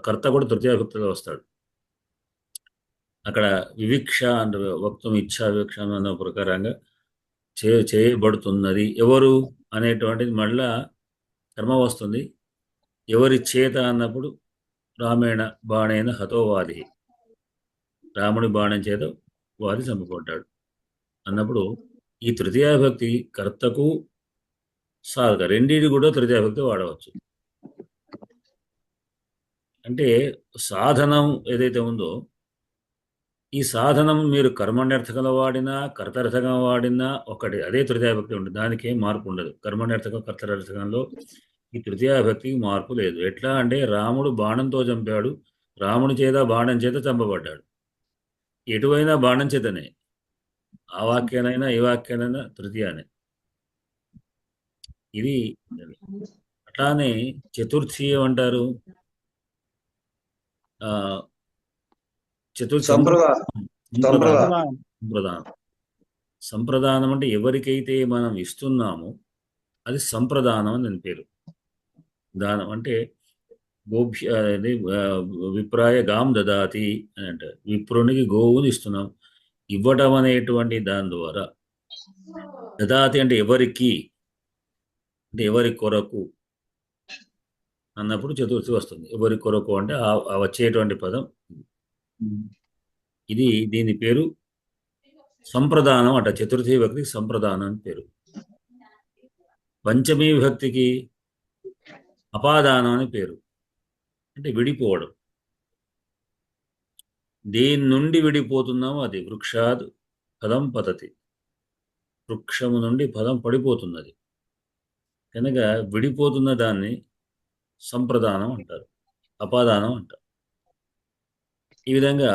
కర్త కూడా తృతీయ విభక్తిలో వస్తాడు. అక్కడ వివిక్ష అంటే వక్తం ఇచ్ఛా వివక్ష అన్న ప్రకారంగా చేయబడుతున్నది ఎవరు అనేటువంటిది మళ్ళా కర్మ వస్తుంది. ఎవరి చేత అన్నప్పుడు రామేణ బాణేన హతోవాది, రాముడి బాణం చేత వాది చంపబడ్డాడు అన్నప్పుడు ఈ తృతీయ విభక్తి కర్తకు సాధక రెండింటి కూడా తృతీయ విభక్తి వాడవచ్చు. అంటే సాధనం ఏదైతే ఉందో ఈ సాధనం మీరు కర్మణ్యర్థకంలో వాడినా కర్తర్థకంగా వాడినా ఒకటి, అదే తృతీయ విభక్తి ఉంటుంది, దానికి ఏం మార్పు ఉండదు. కర్మణ్యర్థకం కర్తర్థకంలో ఈ తృతీయ విభక్తికి మార్పు లేదు. ఎట్లా అంటే రాముడు బాణంతో చంపాడు, రాముడి చేత బాణం చేత చంపబడ్డాడు. ఎటువైనా బాణం చేతనే, ఆ వాక్యానైనా ఈ వాక్యానైనా తృతీయానే. ఇది అట్లానే చతుర్థి ఏమంటారు, చతుర్థి సంప్రదానం. సంప్రదానం అంటే ఎవరికైతే మనం ఇస్తున్నామో అది సంప్రదానం అని దాని పేరు. దానం అంటే విప్రాయ గాం దదాతి అని అంటారు. విప్రునికి గోవుని ఇస్తున్నాం. ఇవ్వటం అనేటువంటి దాని ద్వారా, దదాతి అంటే ఎవరికి, అంటే ఎవరి కొరకు అన్నప్పుడు చతుర్థి వస్తుంది. ఎవరి కొరకు అంటే ఆ వచ్చేటువంటి పదం ఇది. దీని పేరు సంప్రదానం అంట. చతుర్థి విభక్తికి సంప్రదానం అని పేరు. పంచమీ విభక్తికి అపాదానం అని పేరు, అంటే విడిపోవడం. దేని నుండి విడిపోతున్నామో అది. వృక్షాద్ పదం పతతి, వృక్షము నుండి పదం పడిపోతున్నది కనుక విడిపోతున్న దాన్ని సంప్రదానం అంటారు, అపాదానం అంటారు. ఈ విధంగా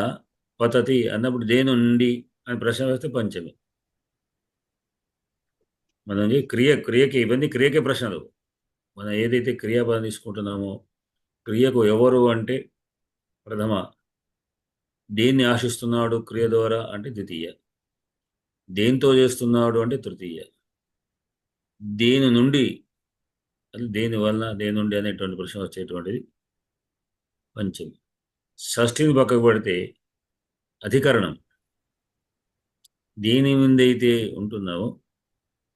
పతతి అన్నప్పుడు దేని నుండి అని ప్రశ్న వేస్తే పంచమి. మనం క్రియకి ఇవన్నీ క్రియకే ప్రశ్నలు. మనం ఏదైతే క్రియాపదం తీసుకుంటున్నామో క్రియకు ఎవరు అంటే ప్రథమ, దేన్ని ఆశిస్తున్నాడు క్రియ ద్వారా అంటే ద్వితీయ, దేంతో చేస్తున్నాడు అంటే తృతీయ, దేని నుండి అది దేని వలన దేని నుండి అనేటువంటి ప్రశ్న వచ్చేటువంటిది పంచమి. షష్ఠిని పక్కకు పెడితే అధికరణం దేని ముందైతే ఉంటుందో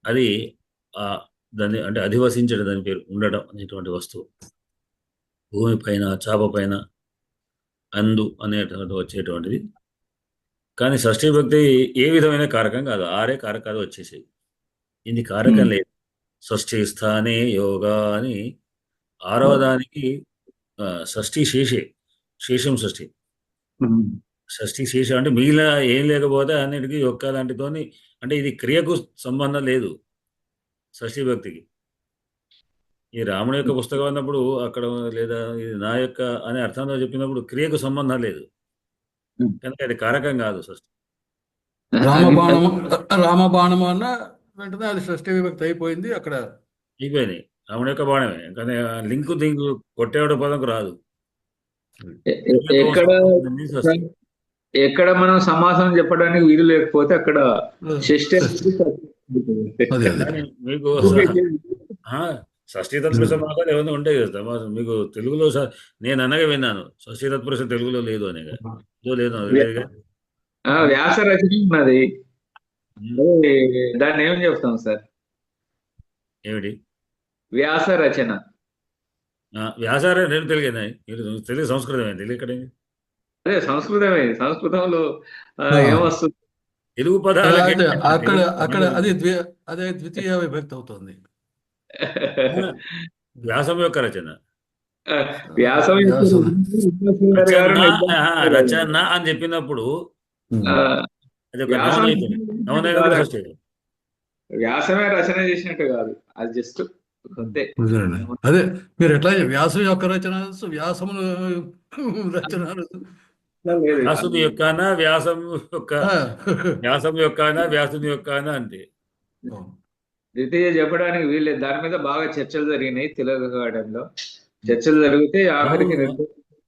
అది దాన్ని అంటే అధివసించడం, దాని పేరు ఉండడం అనేటువంటి వస్తువు. భూమిపైన, చాప పైన అందు అనేటువంటి వచ్చేటువంటిది. కానీ షష్ఠీ భక్తి ఏ విధమైన కారకం కాదు, ఆరే కారకాలు వచ్చేసాయి. ఇది కారకం లేదు. షష్ఠీ స్థానే యోగా అని 6వ దానికి షష్ఠీ శేషం షష్ఠి. షష్ఠీ శేషం అంటే మిగిలిన ఏం లేకపోతే అన్నిటికీ యొక్క లాంటితోని, అంటే ఇది క్రియకు సంబంధం లేదు షష్ఠీ భక్తికి. ఈ రాముడి యొక్క పుస్తకం అన్నప్పుడు అక్కడ లేదా ఇది నా యొక్క అనే అర్థంతో చెప్పినప్పుడు క్రియకు సంబంధం లేదు కనుక అది కారకం కాదు షష్ఠి. రామబాణము అన్న వెంటనే అది షష్ఠీ విభక్తి అయిపోయింది అక్కడ. అయిపోయింది, రాముడి యొక్క బాణమే. కానీ లింకు దింకు కొట్టేవాడు పదంకు రాదు. ఎక్కడ మనం సమాసం చెప్పడానికి వీలు లేకపోతే అక్కడ షష్ఠి మీకు షష్ఠీ తత్పురుష సమాసాలు ఏమైనా ఉంటాయి కదా సమాసం. మీకు తెలుగులో నేను అనగా విన్నాను షష్ఠీ తత్పురుష తెలుగులో లేదు అని. లేదు వ్యాస రచన ఉన్నది, దాన్ని ఏమని చెప్తాం సార్? ఏమిటి వ్యాస రచన? వ్యాసారే నేను తెలుగేనా? తెలుగు సంస్కృతమే, తెలుగు ఎక్కడ? అదే సంస్కృతమే. సంస్కృతంలో ఏమొస్తుంది? తెలుగు పదాలు అక్కడ అక్కడ అదే ద్వితీయ విభక్తి అవుతుంది. వ్యాసం యొక్క రచన, వ్యాసం రచన అని చెప్పినప్పుడు వ్యాసమే రచన చేసినట్టు కాదు, అది జస్ట్ అంతే. అదే మీరు ఎట్లా వ్యాసం యొక్క రచన, వ్యాసమును రచన, వ్యాసుని యొక్కనా వ్యాసం యొక్క, వ్యాసం యొక్కనా వ్యాసుని యొక్కనా అంటే ద్వితీయ చెప్పడానికి వీల్లేదు. దాని మీద బాగా చర్చలు జరిగినాయి తెలుగు అకాడమీలో. చర్చలు జరిగితే ఆఖరికి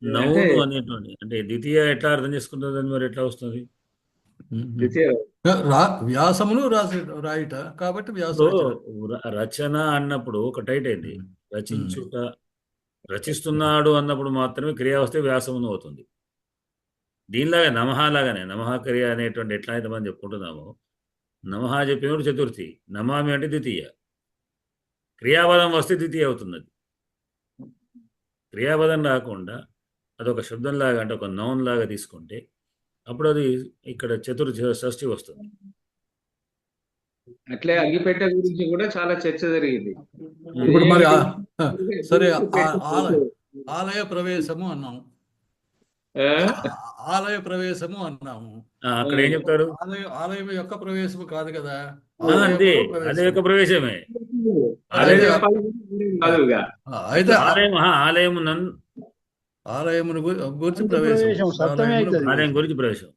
నౌను అనేటువంటి అంటే ద్వితీయ ఎట్లా అర్థం చేసుకుంటుందని మరి ఎట్లా వస్తుంది? ద్వితీయ వ్యాసమును రాయుట కాబట్టి రచన అన్నప్పుడు ఒక టైట్ అయింది. రచించుట, రచిస్తున్నాడు అన్నప్పుడు మాత్రమే క్రియ వస్తే వ్యాసమును అవుతుంది. దీనిలాగా నమః లాగానే నమః క్రియ అనేటువంటి ఎట్లా అయితే మనం చెప్పుకుంటున్నామో, నమః చెప్పినప్పుడు చతుర్థి, నమామి అంటే ద్వితీయ, క్రియాపదం వస్తే ద్వితీయ అవుతుంది. అది క్రియాపదం రాకుండా అదొక శబ్దంలాగా అంటే ఒక నౌన్ లాగా తీసుకుంటే అప్పుడు అది ఇక్కడ షష్ఠి వస్తుంది. అట్లే అగ్గిపెట్టె గురించి కూడా చాలా చర్చ జరిగింది. ఇప్పుడు మరి సరే ఆలయ ప్రవేశము అన్నాము, ఆలయ ప్రవేశము అన్నాము. అక్కడ ఏం చెప్తారు? ఆలయం యొక్క ప్రవేశము కాదు కదా, అంతే అదే యొక్క ప్రవేశమే. అయితే ఆలయమును గురించి ప్రవేశం, ఆలయం గురించి ప్రవేశం,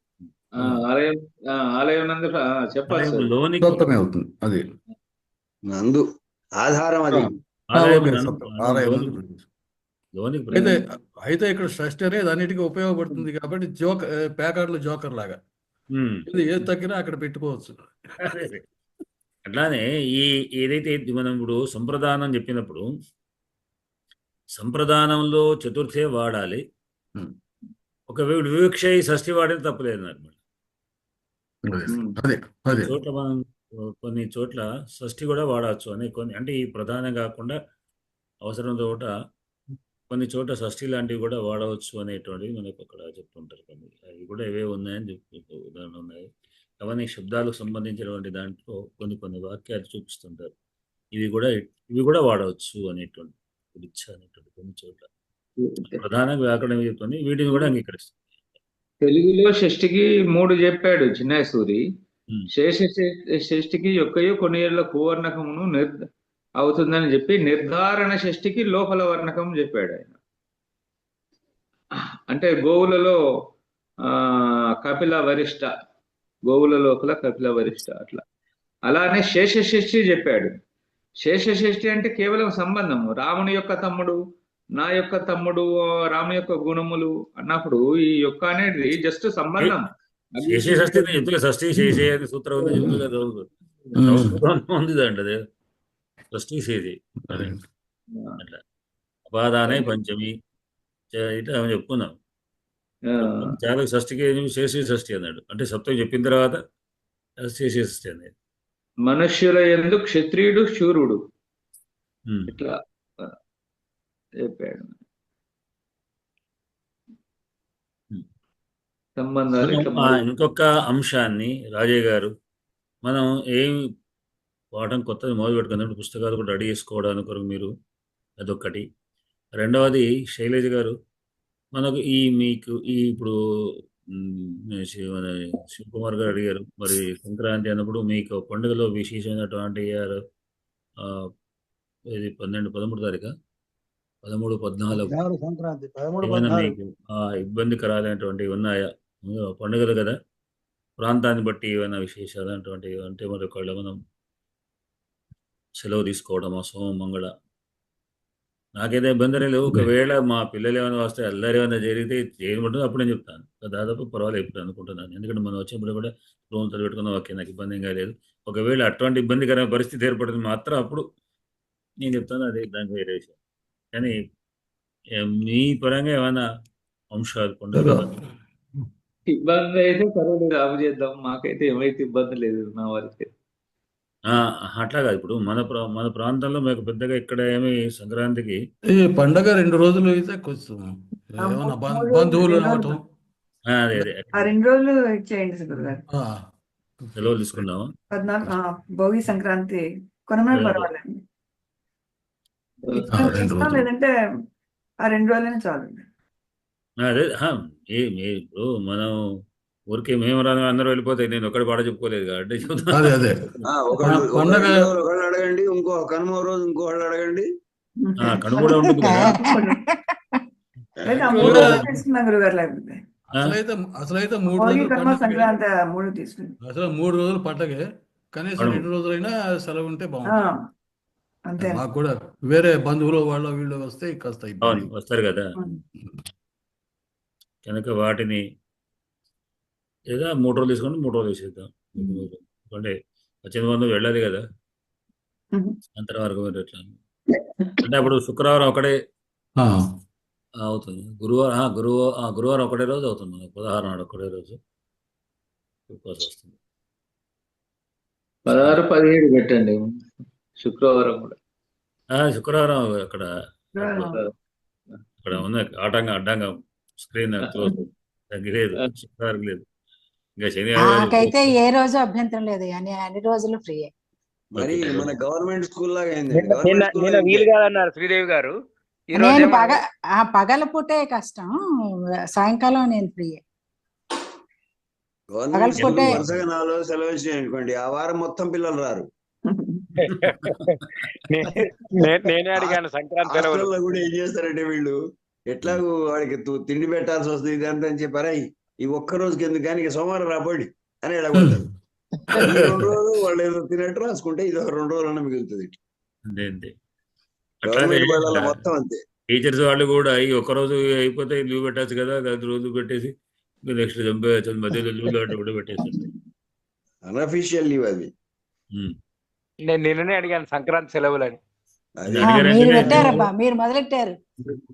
ఆలయం నందు చెప్పాలి సప్తమే అవుతుంది. అది నందు ఆధారం అది. అయితే ఇక్కడ షష్ఠి అనేది అన్నిటికీ ఉపయోగపడుతుంది కాబట్టి ప్యాకెట్లు జోకర్ లాగా ఇది ఏది తగ్గినా అక్కడ పెట్టుకోవచ్చు. అట్లానే ఏదైతే మనం ఇప్పుడు సంప్రదానం చెప్పినప్పుడు సంప్రదానంలో చతుర్థే వాడాలి. ఒకవేళ వివక్ష షష్ఠి వాడితే తప్పలేదు అనమాట. చోట్ల మనం కొన్ని చోట్ల షష్ఠి కూడా వాడవచ్చు అని కొన్ని, అంటే ఈ ప్రధానం కాకుండా అవసరం చోట కొన్ని చోట్ల షష్ఠి లాంటివి కూడా వాడవచ్చు అనేటువంటివి మనకు అక్కడ చెప్తుంటారు. కొన్ని అవి కూడా ఏవే ఉన్నాయని చెప్పి ఉదాహరణ ఉన్నాయి. అవన్నీ శబ్దాలకు సంబంధించినటువంటి దాంట్లో కొన్ని కొన్ని వాక్యాలు చూపిస్తుంటారు. ఇవి కూడా వాడవచ్చు అనేటువంటి అనేటువంటి కొన్ని చోట్ల ప్రధానంగా వ్యాకరణం చెప్తుంది. వీటిని కూడా అంగీకరిస్తుంది. తెలుగులో షష్ఠికి 3 చెప్పాడు చిన్నయ్య సూరి. శేష షష్ఠికి యొక్కయో కొన్ని ఏళ్ల కువర్ణకమును అవుతుందని చెప్పి నిర్ధారణ షష్ఠికి లోపల వర్ణకం చెప్పాడు ఆయన. అంటే గోవులలో కపిల వరిష్ట, గోవుల లోపల కపిల వరిష్ట అట్లా. అలానే శేష షష్ఠి చెప్పాడు. శేష షష్ఠి అంటే కేవలం సంబంధము, రాముని యొక్క తమ్ముడు, నా యొక్క తమ్ముడు, రాముని యొక్క గుణములు అన్నప్పుడు ఈ యొక్క అనేది జస్ట్ సంబంధం. షష్ఠి శేషే అని సూత్రం ఉంది అండి. షష్ఠి శేషి అట్లా అపాదానే పంచమి ఇట్లా చెప్పుకున్నాం. ఆ, చాలా షష్ఠికి శేషి షష్ఠి అన్నాడు. అంటే సప్తమి చెప్పిన తర్వాత శేషి షష్ఠి అనేది. మనుష్యుల యందు క్షత్రియుడు శూరుడు ఉమ్. ఇట్లా చెప్పాడు. ఉమ్. సంబంధాలు మనం ఇట్లా మూడు. ఇంకొక అంశాన్ని రాజయ్య గారు, మనం ఏం పాఠం కొత్తది మొదలు పెట్టుకున్నప్పుడు పుస్తకాలు కూడా రెడీ చేసుకోవడానికి కొరకు మీరు అదొక్కటి. రెండవది శైలజ గారు, మనకు మీకు ఇప్పుడు మన శివకుమార్ గారు అడిగారు, మరి సంక్రాంతి అన్నప్పుడు మీకు పండుగలో విశేషమైనటువంటి ఆ, ఇది 12, 13 తారీఖా, 13, 14 సంక్రాంతి 13, ఏమైనా 14 మీకు ఇబ్బందికరాలైనటువంటివి ఉన్నాయా? పండుగలు కదా, ప్రాంతాన్ని బట్టి ఏమైనా విశేషాలైనటువంటివి అంటే మరి ఒకవేళ మనం సెలవు తీసుకోవడమా సోమ మంగళ, నాకైతే ఇబ్బంది లేవు. ఒకవేళ మా పిల్లలు ఏమైనా వస్తే అల్లరి ఏమైనా జరిగితే చేయమంటుంది అప్పుడు నేను చెప్తాను. దాదాపు పర్వాలేదు ఇప్పుడు అనుకుంటున్నాను. ఎందుకంటే మనం వచ్చినప్పుడు కూడా రూమ్ పెట్టుకున్నాం, ఓకే, నాకు ఇబ్బంది ఏం కాలేదు. ఒకవేళ అటువంటి ఇబ్బందికరమైన పరిస్థితి ఏర్పడుతుంది మాత్రం అప్పుడు నేను చెప్తాను, అదే దానికి వేరే విషయం. కానీ మీ పరంగా ఏమైనా అంశాలు పండుగ ఇబ్బంది అయితే పర్వాలేదు, ఆపు చేద్దాం. మాకైతే ఏమైతే ఇబ్బంది లేదు నా వరకు. అట్లా కాదు. ఇప్పుడు మన ప్రాంతంలో మీకు పెద్దగా ఇక్కడ ఏమి సంక్రాంతికి ఈ పండగ 2 రోజులు అయితే కొంచెం ఏమన్నా బంధువులు రావటం. అదే అదే ఆ 2 రోజులు ఇచ్చేయండి గురుగారు. ఆ, సెలవులు తీసుకుందామా? 14 భోగి సంక్రాంతి కొనమేలు అదే. పర్వాలండి. ఆ, 2 రోజులు. లేదంటే ఆ 2 రోజులైనా చాలు. అదే ఇప్పుడు మనం ఊరికే మేము రాను అందరూ వెళ్ళిపోతాయి, నేను ఒక్కడి పాట చెప్పుకోలేదు కాబట్టి చెప్తున్నా. అదే అదే ఒకళ్ళు పండగ ఒకళ్ళు అడగండి, ఇంకో కనుమ రోజు ఇంకోళ్ళు అడగండి. కనుమ కూడా ఉంటుంది కదా. లేదా 3 రోజులు తీసుకున్నాం గురుగారు. లేకపోతే అసలైతే 3 భోగి రోజులు కనుమ పండగ. సంక్రాంతి 3 తీసుకున్నాం. అసలు 3 రోజులు పండగే, కనీసం అవును. 2 రోజులైనా సెలవు ఉంటే ఆ, బాగుంటుంది. అంతే. మాకు కూడా వేరే బంధువులు వాళ్ళ వీళ్ళు వస్తే కాస్త అవును, ఇబ్బంది. వస్తారు కదా. కనుక వాటిని ఏదో 3 రోజులు తీసుకొని 3 రోజులు వేసేద్దాం. ఎందుకంటే వచ్చిన మంది వెళ్ళాలి కదా, అంతర వరకు మీరు ఎట్లా అంటే అప్పుడు శుక్రవారం ఒకటే ఆ, అవుతుంది, గురువారం ఒకటే రోజు అవుతుంది, మనకు 16 నాడు ఒకటే రోజు ఉపవాసం వస్తుంది. 16, 17 పెట్టండి శుక్రవారం కూడా. శుక్రవారం అక్కడ శుక్రవారం. అక్కడ ఉన్న అడ్డంగా స్క్రీన్ తగ్గలేదు, శుక్రవారం లేదు. ఇంకా శని నాకైతే ఏ రోజు అభ్యంతరం లేదు కానీ అన్ని రోజులు ఫ్రీ. మరి మన గవర్నమెంట్ స్కూల్ లాగా అయింది. నిన్న వీలు కాదన్నారు శ్రీదేవి గారు. ఈ రోజు నేను ఏమన్నారు? పగల పూటే కష్టం, సాయంకాలం నేను ఫ్రీ. గవర్నమెంట్ స్కూల్ పగలపూటే- వరుసగా 4 రోజులు సెలవు ఇచ్చినాయి అనుకోండి, ఆ వారం మొత్తం పిల్లలు రారు. నేనే అడిగాను సంక్రాంతి సెలవులు. హాస్టల్లో కూడా ఏం చేస్తారంటే వీళ్ళు ఎట్లాగూ వాడికి తిండి పెట్టాల్సి వస్తుంది ఇదంతా అని చెప్పారా, ఈ ఒక్క రోజుకి ఎందుకు కానీ ఇక సోమవారం రాబడి అని ఎడగొడతారు. ఈ 2 రోజులు వాళ్ళు ఏదో తినట్టు రాసుకుంటే ఇది ఒక 2 రోజులన్నా మిగులుతుంది. అంతే అంతే. గవర్నమెంట్ బళ్ళ అట్లాగే మొత్తం అంతే. టీచర్స్ వాళ్ళు కూడా ఈ ఒక్క రోజు అయిపోతే లీవ్ పెట్టచ్చు కదా, 10 రోజులు పెట్టేసి నెక్స్ట్ చంపేయచ్చు, మధ్యలో లీవ్ కూడా పెట్టేసి. అన్అఫీషియల్ లీవ్ అది. నేను నిన్ననే అడిగాను సంక్రాంతి సెలవులు అని. అది మీరు పెట్టారబ్బా, మీరు మొదలెట్టారు.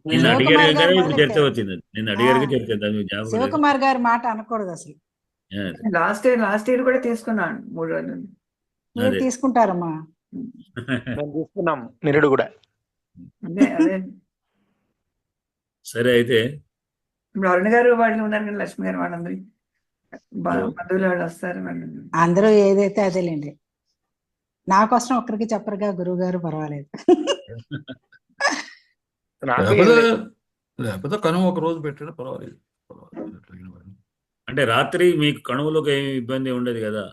నిన్న అడిగారు శివకుమార్ కానీ గారు ఇప్పుడు చర్చ మొదలెట్టారు. వచ్చింది. నిన్న అడిగారు చర్చ దాని జ్ఞాపకం లేదు. శివకుమార్ గారి మాట అనకూడదు అసలు. లాస్ట్ ఇయర్ కూడా తీసుకున్నాను 3 రోజులు. మీరు అదే. తీసుకుంటారమ్మా. మేము తీసుకున్నాం నిరుడు కూడా. అదే సరే అయితే ఇప్పుడు అరుణ్ గారు వాళ్ళు ఉన్నారు కానీ లక్ష్మి గారు వాళ్ళందరూ బంధువులు వాళ్ళు వస్తారు. వాళ్ళు అందరూ ఏదైతే అదేలేండి. నా కోసం ఒక్కరికి చెప్పరుగా గురువు గారు, పర్వాలేదు. నాకు లేకపోతే కనుమ ఒక రోజు పెట్టినా పర్వాలేదు. అంటే రాత్రి మీకు కణువులకు ఏమి ఇబ్బంది ఉండదు కదా,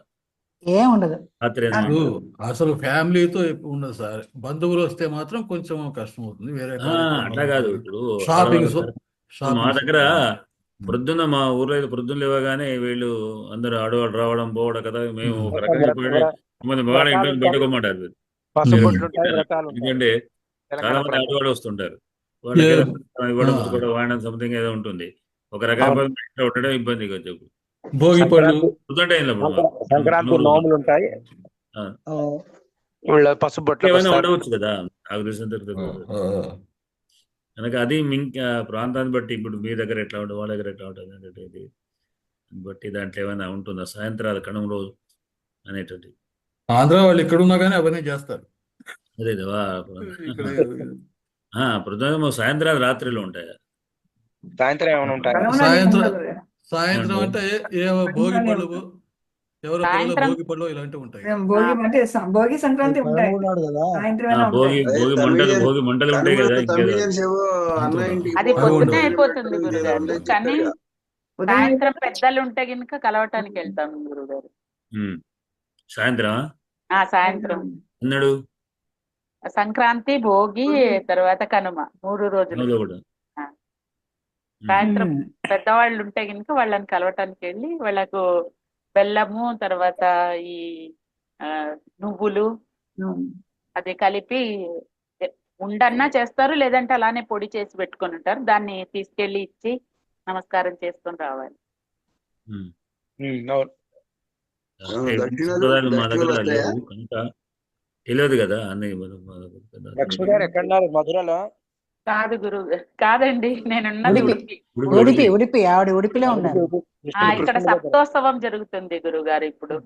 ఏం ఉండదు. రాత్రి ఇప్పుడు అసలు ఫ్యామిలీతో ఎప్పుడు ఉండదు సార్. బంధువులు వస్తే మాత్రం కొంచెం కష్టం అవుతుంది. వేరే అట్లా కాదు. ఇప్పుడు షాపింగ్స్ మా దగ్గర ప్రొద్దున మా ఊర్లో అయితే ప్రొద్దున లేవగానే వీళ్ళు అందరూ ఆడవాళ్ళు రావడం పోవడం కదా, మేము ఒక రకంగా చెప్పండి కొంతమంది మగాళ్ళ ఇంట్లో పెట్టుకోమంటారు వీళ్ళు. పసుపొట్లు ఉంటాయి, వ్రతాలు ఉంటాయి. ఎందుకంటే చాలా మంది ఆడవాళ్ళు వస్తుంటారు, వాళ్ళకి ఏదో ఇవ్వడం పుచ్చుకోవడం వాడడం సంథింగ్ ఏదో ఉంటుంది. ఒక రకంగా ఉండడం ఇబ్బంది కొంచెం. భోగి పళ్ళు సంక్రాంతి నోములు ఉంటాయి, వీళ్ళ పసుపొట్లు ఏమైనా ఉండవచ్చు కదా, నాకు తెలిసిన కనుక అది ప్రాంతాన్ని బట్టి ఇప్పుడు మీ దగ్గర ఎట్లా ఉంటుంది, వాళ్ళ దగ్గర ఎట్లా ఉంటుంది అనేటువంటిది బట్టి దాంట్లో ఏమైనా ఉంటుందా సాయంత్రాల కణం రోజు అనేటువంటి ఆంధ్ర వాళ్ళు ఇక్కడ ఉన్నా కానీ అవన్నీ చేస్తారు. అదే ఇక్కడ ప్రధాన సాయంత్రాలు రాత్రిలో ఉంటాయా? సాయంత్రం ఏమైనా ఉంటాయి? సాయంత్రం అంటే భోగి పళ్ళు, ఎవరో పిల్లలు భోగి పళ్ళు ఇలాంటివి ఉంటాయి. భోగి అంటే భోగి సంక్రాంతి ఉంటాయి. ఉన్నాడు కదా, సాయంత్రం అయినా భోగి ఉంటాయి. భోగి మంటలు ఉంటాయి కదా. తమిళియన్స్ ఏవో అన్న ఇంటికి అది పోవడం, పొద్దునే అయిపోతుంది గురుగారు, ఉంటాయి కానీ చెప్పారుగా. సాయంత్రం పెద్దలు ఉంటే గినుక కలవటానికి వెళ్తాము గురుగారు. సాయంత్రం సాయంత్రం అన్నాడు సంక్రాంతి, భోగి, తర్వాత కనుమ 3 రోజులు. కూడా సాయంత్రం పెద్దవాళ్ళు ఉంటే గినుక వాళ్ళని కలవటానికి వెళ్ళి వాళ్ళకు బెల్లము, తర్వాత ఈ నువ్వులు అది కలిపి ఉండన్నా చేస్తారు, లేదంటే అలానే పొడి చేసి పెట్టుకొని ఉంటారు. దాన్ని తీసుకెళ్లి ఇచ్చి నమస్కారం చేసుకొని రావాలి. సంప్రదాయాలు మా దగ్గర లేవు కనుక తెలియదు కదా అన్ని. లక్ష్మి గారు ఎక్కడున్నారు? మధురలో? కాదు గురువు, కాదండి, నేనున్నది ఉడిపి. ఉడిపి ఆవిడ ఉడిపిలో ఉన్నారు. ఇక్కడ సప్తోత్సవం జరుగుతుంది గురుగారు. ఇప్పుడు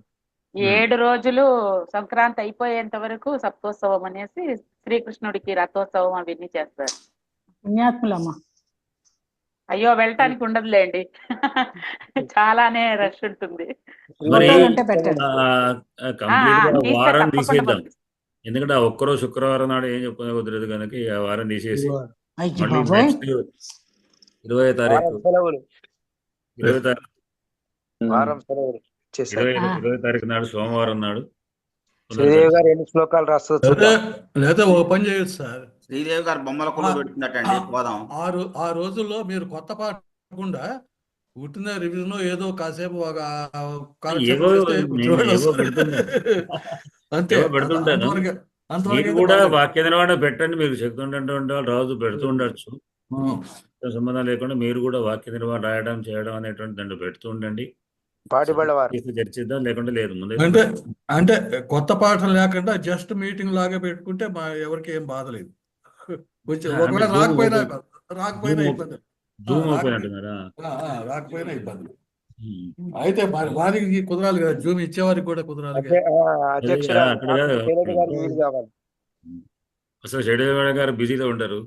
7 రోజులు సంక్రాంతి అయిపోయేంత వరకు సప్తోత్సవం అనేసి శ్రీకృష్ణుడికి రథోత్సవం అవన్నీ చేస్తారు. పుణ్యాత్ములమ్మ. అయ్యో వెళ్ళటానికి ఉండదులేండి, చాలానే రష్ ఉంటుంది. వారం తీసేద్దాం, ఎందుకంటే ఆ ఒక్కరోజు శుక్రవారం నాడు ఏం చెప్పుకునే కుదరదు కనుక ఆ వారం తీసేసి మళ్ళీ నెక్స్ట్ 20వ తారీఖు 20వ తారీఖు నాడు సోమవారం నాడు శ్రీదేవి గారు ఎన్ని శ్లోకాలు రాస్తారు? లేదా ఓ పని చేయొచ్చు సార్, శ్రీదేవి గారు బొమ్మల కొలు పెడుతున్నట్టండి. పోదాం. ఆ రోజుల్లో మీరు కొత్త పాట కాకుండా పుట్టిన రివిజన్ ఏదో కాసేపు మీరు కూడా వాక్య నిర్వహణ పెట్టండి. మీకు శక్తి ఉంటే రాజు పెడుతూ ఉండొచ్చు, సంబంధం లేకుండా మీరు కూడా వాక్య నిర్వహణ రాయడం చేయడం అనేటువంటి దాంట్లో పెడుతూ ఉండండి. చర్చిద్దాం, లేకుంటే లేదు. ముందే అంటే కొత్త పాటలు లేకుండా జస్ట్ మీటింగ్ లాగా పెట్టుకుంటే ఎవరికి ఏం బాధ లేదు. ఒకవేళ రాకపోయినా ఇబ్బంది, రాకపోయినా ఇబ్బంది. అయితే వారికి కుదరాలి కదా, జూమ్ ఇచ్చేవారికి కూడా కుదరాలి. అసలు షెడ్యూల్ గారు బిజీగా ఉంటారు.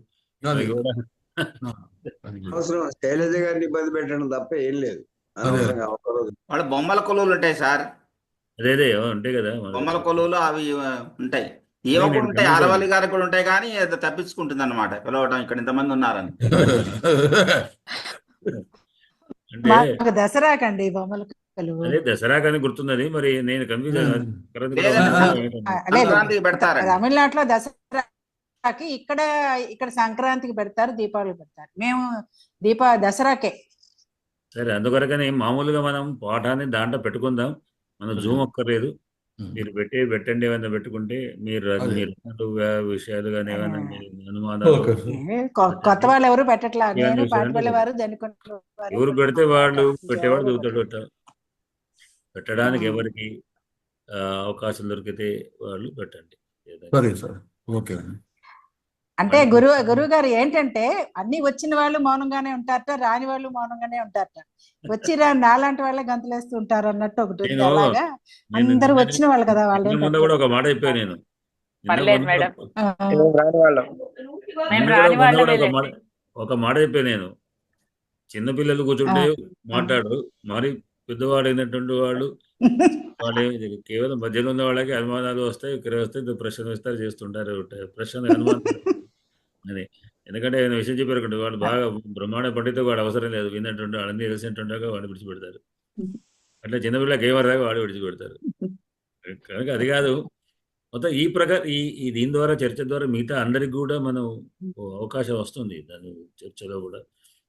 అవసరం శైలజ గారిని ఇబ్బంది పెట్టడం తప్ప ఏం లేదు. వాళ్ళ బొమ్మల కొలువులు ఉంటాయి సార్. అదే ఉంటాయి కదా బొమ్మల కొలువులు, అవి ఉంటాయి. ఏవో కూడా ఉంటాయి, ఆలవల్లి గారికి కూడా ఉంటాయి, కానీ తప్పించుకుంటుంది అన్నమాట పిలవటం. ఇక్కడ ఇంతమంది ఉన్నారని. దసరా కండి బొమ్మల అదే దసరా కానీ గుర్తున్నది. మరి నేను కన్ఫ్యూజ్ పెడతారు తమిళనాడులో దసరాకి, ఇక్కడ సంక్రాంతికి పెడతారు, దీపావళి పెడతారు. మేము దసరాకే. సరే, అందుకొరకనే మామూలుగా మనం పాఠాన్ని దాంట్లో పెట్టుకుందాం. మనం జూమ్ ఒక్కర్లేదు, మీరు పెట్టండి. ఏమైనా పెట్టుకుంటే మీరు విషయాలు కానీ ఏమైనా అనుమానాలు, కొత్త వాళ్ళు ఎవరు పెట్టట్లా, ఎవరు పెడితే వాళ్ళు పెట్టేవాడు చదువుతాడు. పెట్టడానికి ఎవరికి అవకాశం దొరికితే వాళ్ళు పెట్టండి. అంటే గురువు గారు ఏంటంటే అన్ని వచ్చిన వాళ్ళు మౌనంగానే ఉంటారట, రాని వాళ్ళు మౌనంగానే ఉంటారట. వచ్చి రాని నాలాంటి వాళ్ళే గంతులేస్తూ ఉంటారు అన్నట్టు ఒకటి. అలాగా అందరు వచ్చిన వాళ్ళు కదా, వాళ్ళు కూడా ఒక మాట అయిపోయాను నేను. ఒక మాట అయిపోయాను నేను. చిన్నపిల్లలు కూర్చుంటే మాట్లాడు, మరి పెద్దవాడు అయినటువంటి వాళ్ళు కేవలం మధ్యలో ఉన్న వాళ్ళకి అనుమానాలు వస్తాయి, ప్రశ్నలు వస్తారు, చేస్తుంటారు. ప్రశ్న అనుమానం అది. ఎందుకంటే ఆయన విషయం చెప్పారు, వాడు బాగా బ్రహ్మాండ పండితే వాడు అవసరం లేదు, విన్నట్టుండే వాళ్ళని తెలిసినట్టుండగా వాడిని విడిచిపెడతారు. అట్లా చిన్నపిల్లలకి ఏమరాగా వాడు విడిచిపెడతారు. కనుక అది కాదు మొత్తం ఈ ప్రకారం ఈ దీని ద్వారా, చర్చ ద్వారా మిగతా అందరికి కూడా మనం అవకాశం వస్తుంది. దాని చర్చలో కూడా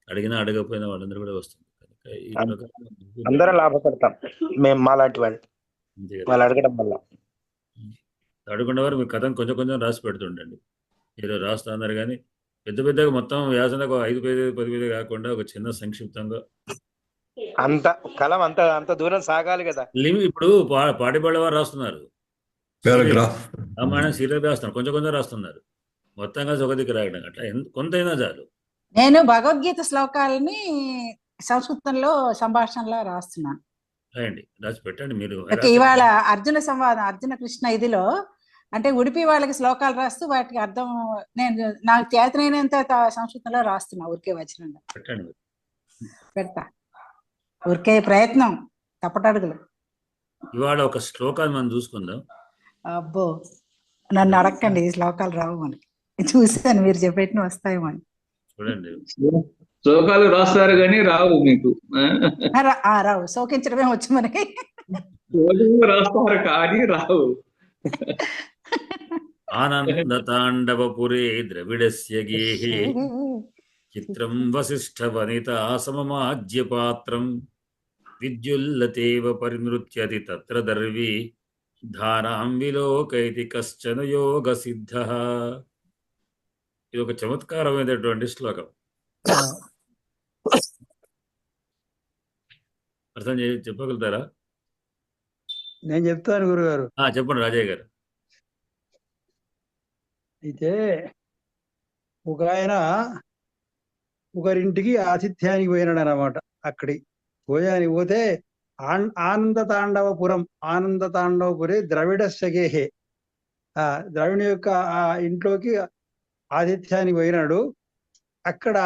అడిగినా అడగకపోయినా వాళ్ళందరూ కూడా వస్తుంది. కనుక ఈ ప్రకారం అందరం లాభపడతాం మేము, మాలాంటి వాళ్ళు అడగడం వల్ల. అడగకుండా వారు మీ కథను కొంచెం కొంచెం రాసి పెడుతుండండి. ఏదో రాస్తా అన్నారు కానీ పెద్దగా మొత్తం వ్యాసనకు 5 పేజీ 10 పేజీ కాకుండా ఒక చిన్న సంక్షిప్తంగా అంత కలం అంత దూరం సాగాలి కదా. ఇప్పుడు పాటిబళ్ళ వారు రాస్తున్నారు, రామాయణం సీరియల్ రాస్తున్నారు, కొంచెం రాస్తున్నారు. మొత్తం కలిసి ఒక దిక్కు రాయడం అట్లా కొంతైనా చాలు. నేను భగవద్గీత శ్లోకాలని సంస్కృతంలో సంభాషణలో రాస్తున్నాను. రాయండి, రాసి పెట్టండి. మీరు ఇవాళ అర్జున సంవాదం, అర్జున కృష్ణ ఇదిలో అంటే ఉడిపి వాళ్ళకి శ్లోకాలు రాస్తూ వాటికి అర్థం నేను నాకు చేతనైనంత సంస్కృతంలో రాస్తున్నా. ఊరికే వచనంగా పెట్టండి, పెడతా. ఊరికే ప్రయత్నం, తప్పటడుగులు. ఇవాళ ఒక శ్లోకాన్ని మనం చూసుకుందాం. అబ్బో, నన్ను అడగండి, ఈ శ్లోకాలు రావు మనకి. చూసాను మీరు చెప్పేటిని వస్తాయేమో అని. చూడండి, శ్లోకాలు రాస్తారు కానీ రావు మీకు. రావు, శోకించడమే వచ్చు మనకి. రాస్తారు కానీ రావు. ఆనందతాండవపురే ద్రవిడస్య గేహే చిత్రం వసిష్ఠ వనితా సమమాజ్యపాత్రం విద్యుల్లతేవ పరినృత్యతి తత్ర దర్వి ధారాం విలోకైతి కశ్చన యోగ సిద్ధ. ఇది ఒక చమత్కారమైనటువంటి శ్లోకం. అర్థం చెప్పగలుగుతారా? నేను చెప్తాను గురుగారు. చెప్పండి రాజయ్య గారు. అయితే ఒక ఆయన ఒకరింటికి ఆతిథ్యానికి పోయినాడు అన్నమాట. అక్కడి భోజనానికి పోతే ఆనందతాండవపురే ద్రవిడస్య గేహే, ద్రవిణి యొక్క ఆ ఇంట్లోకి ఆతిథ్యానికి పోయినాడు. అక్కడ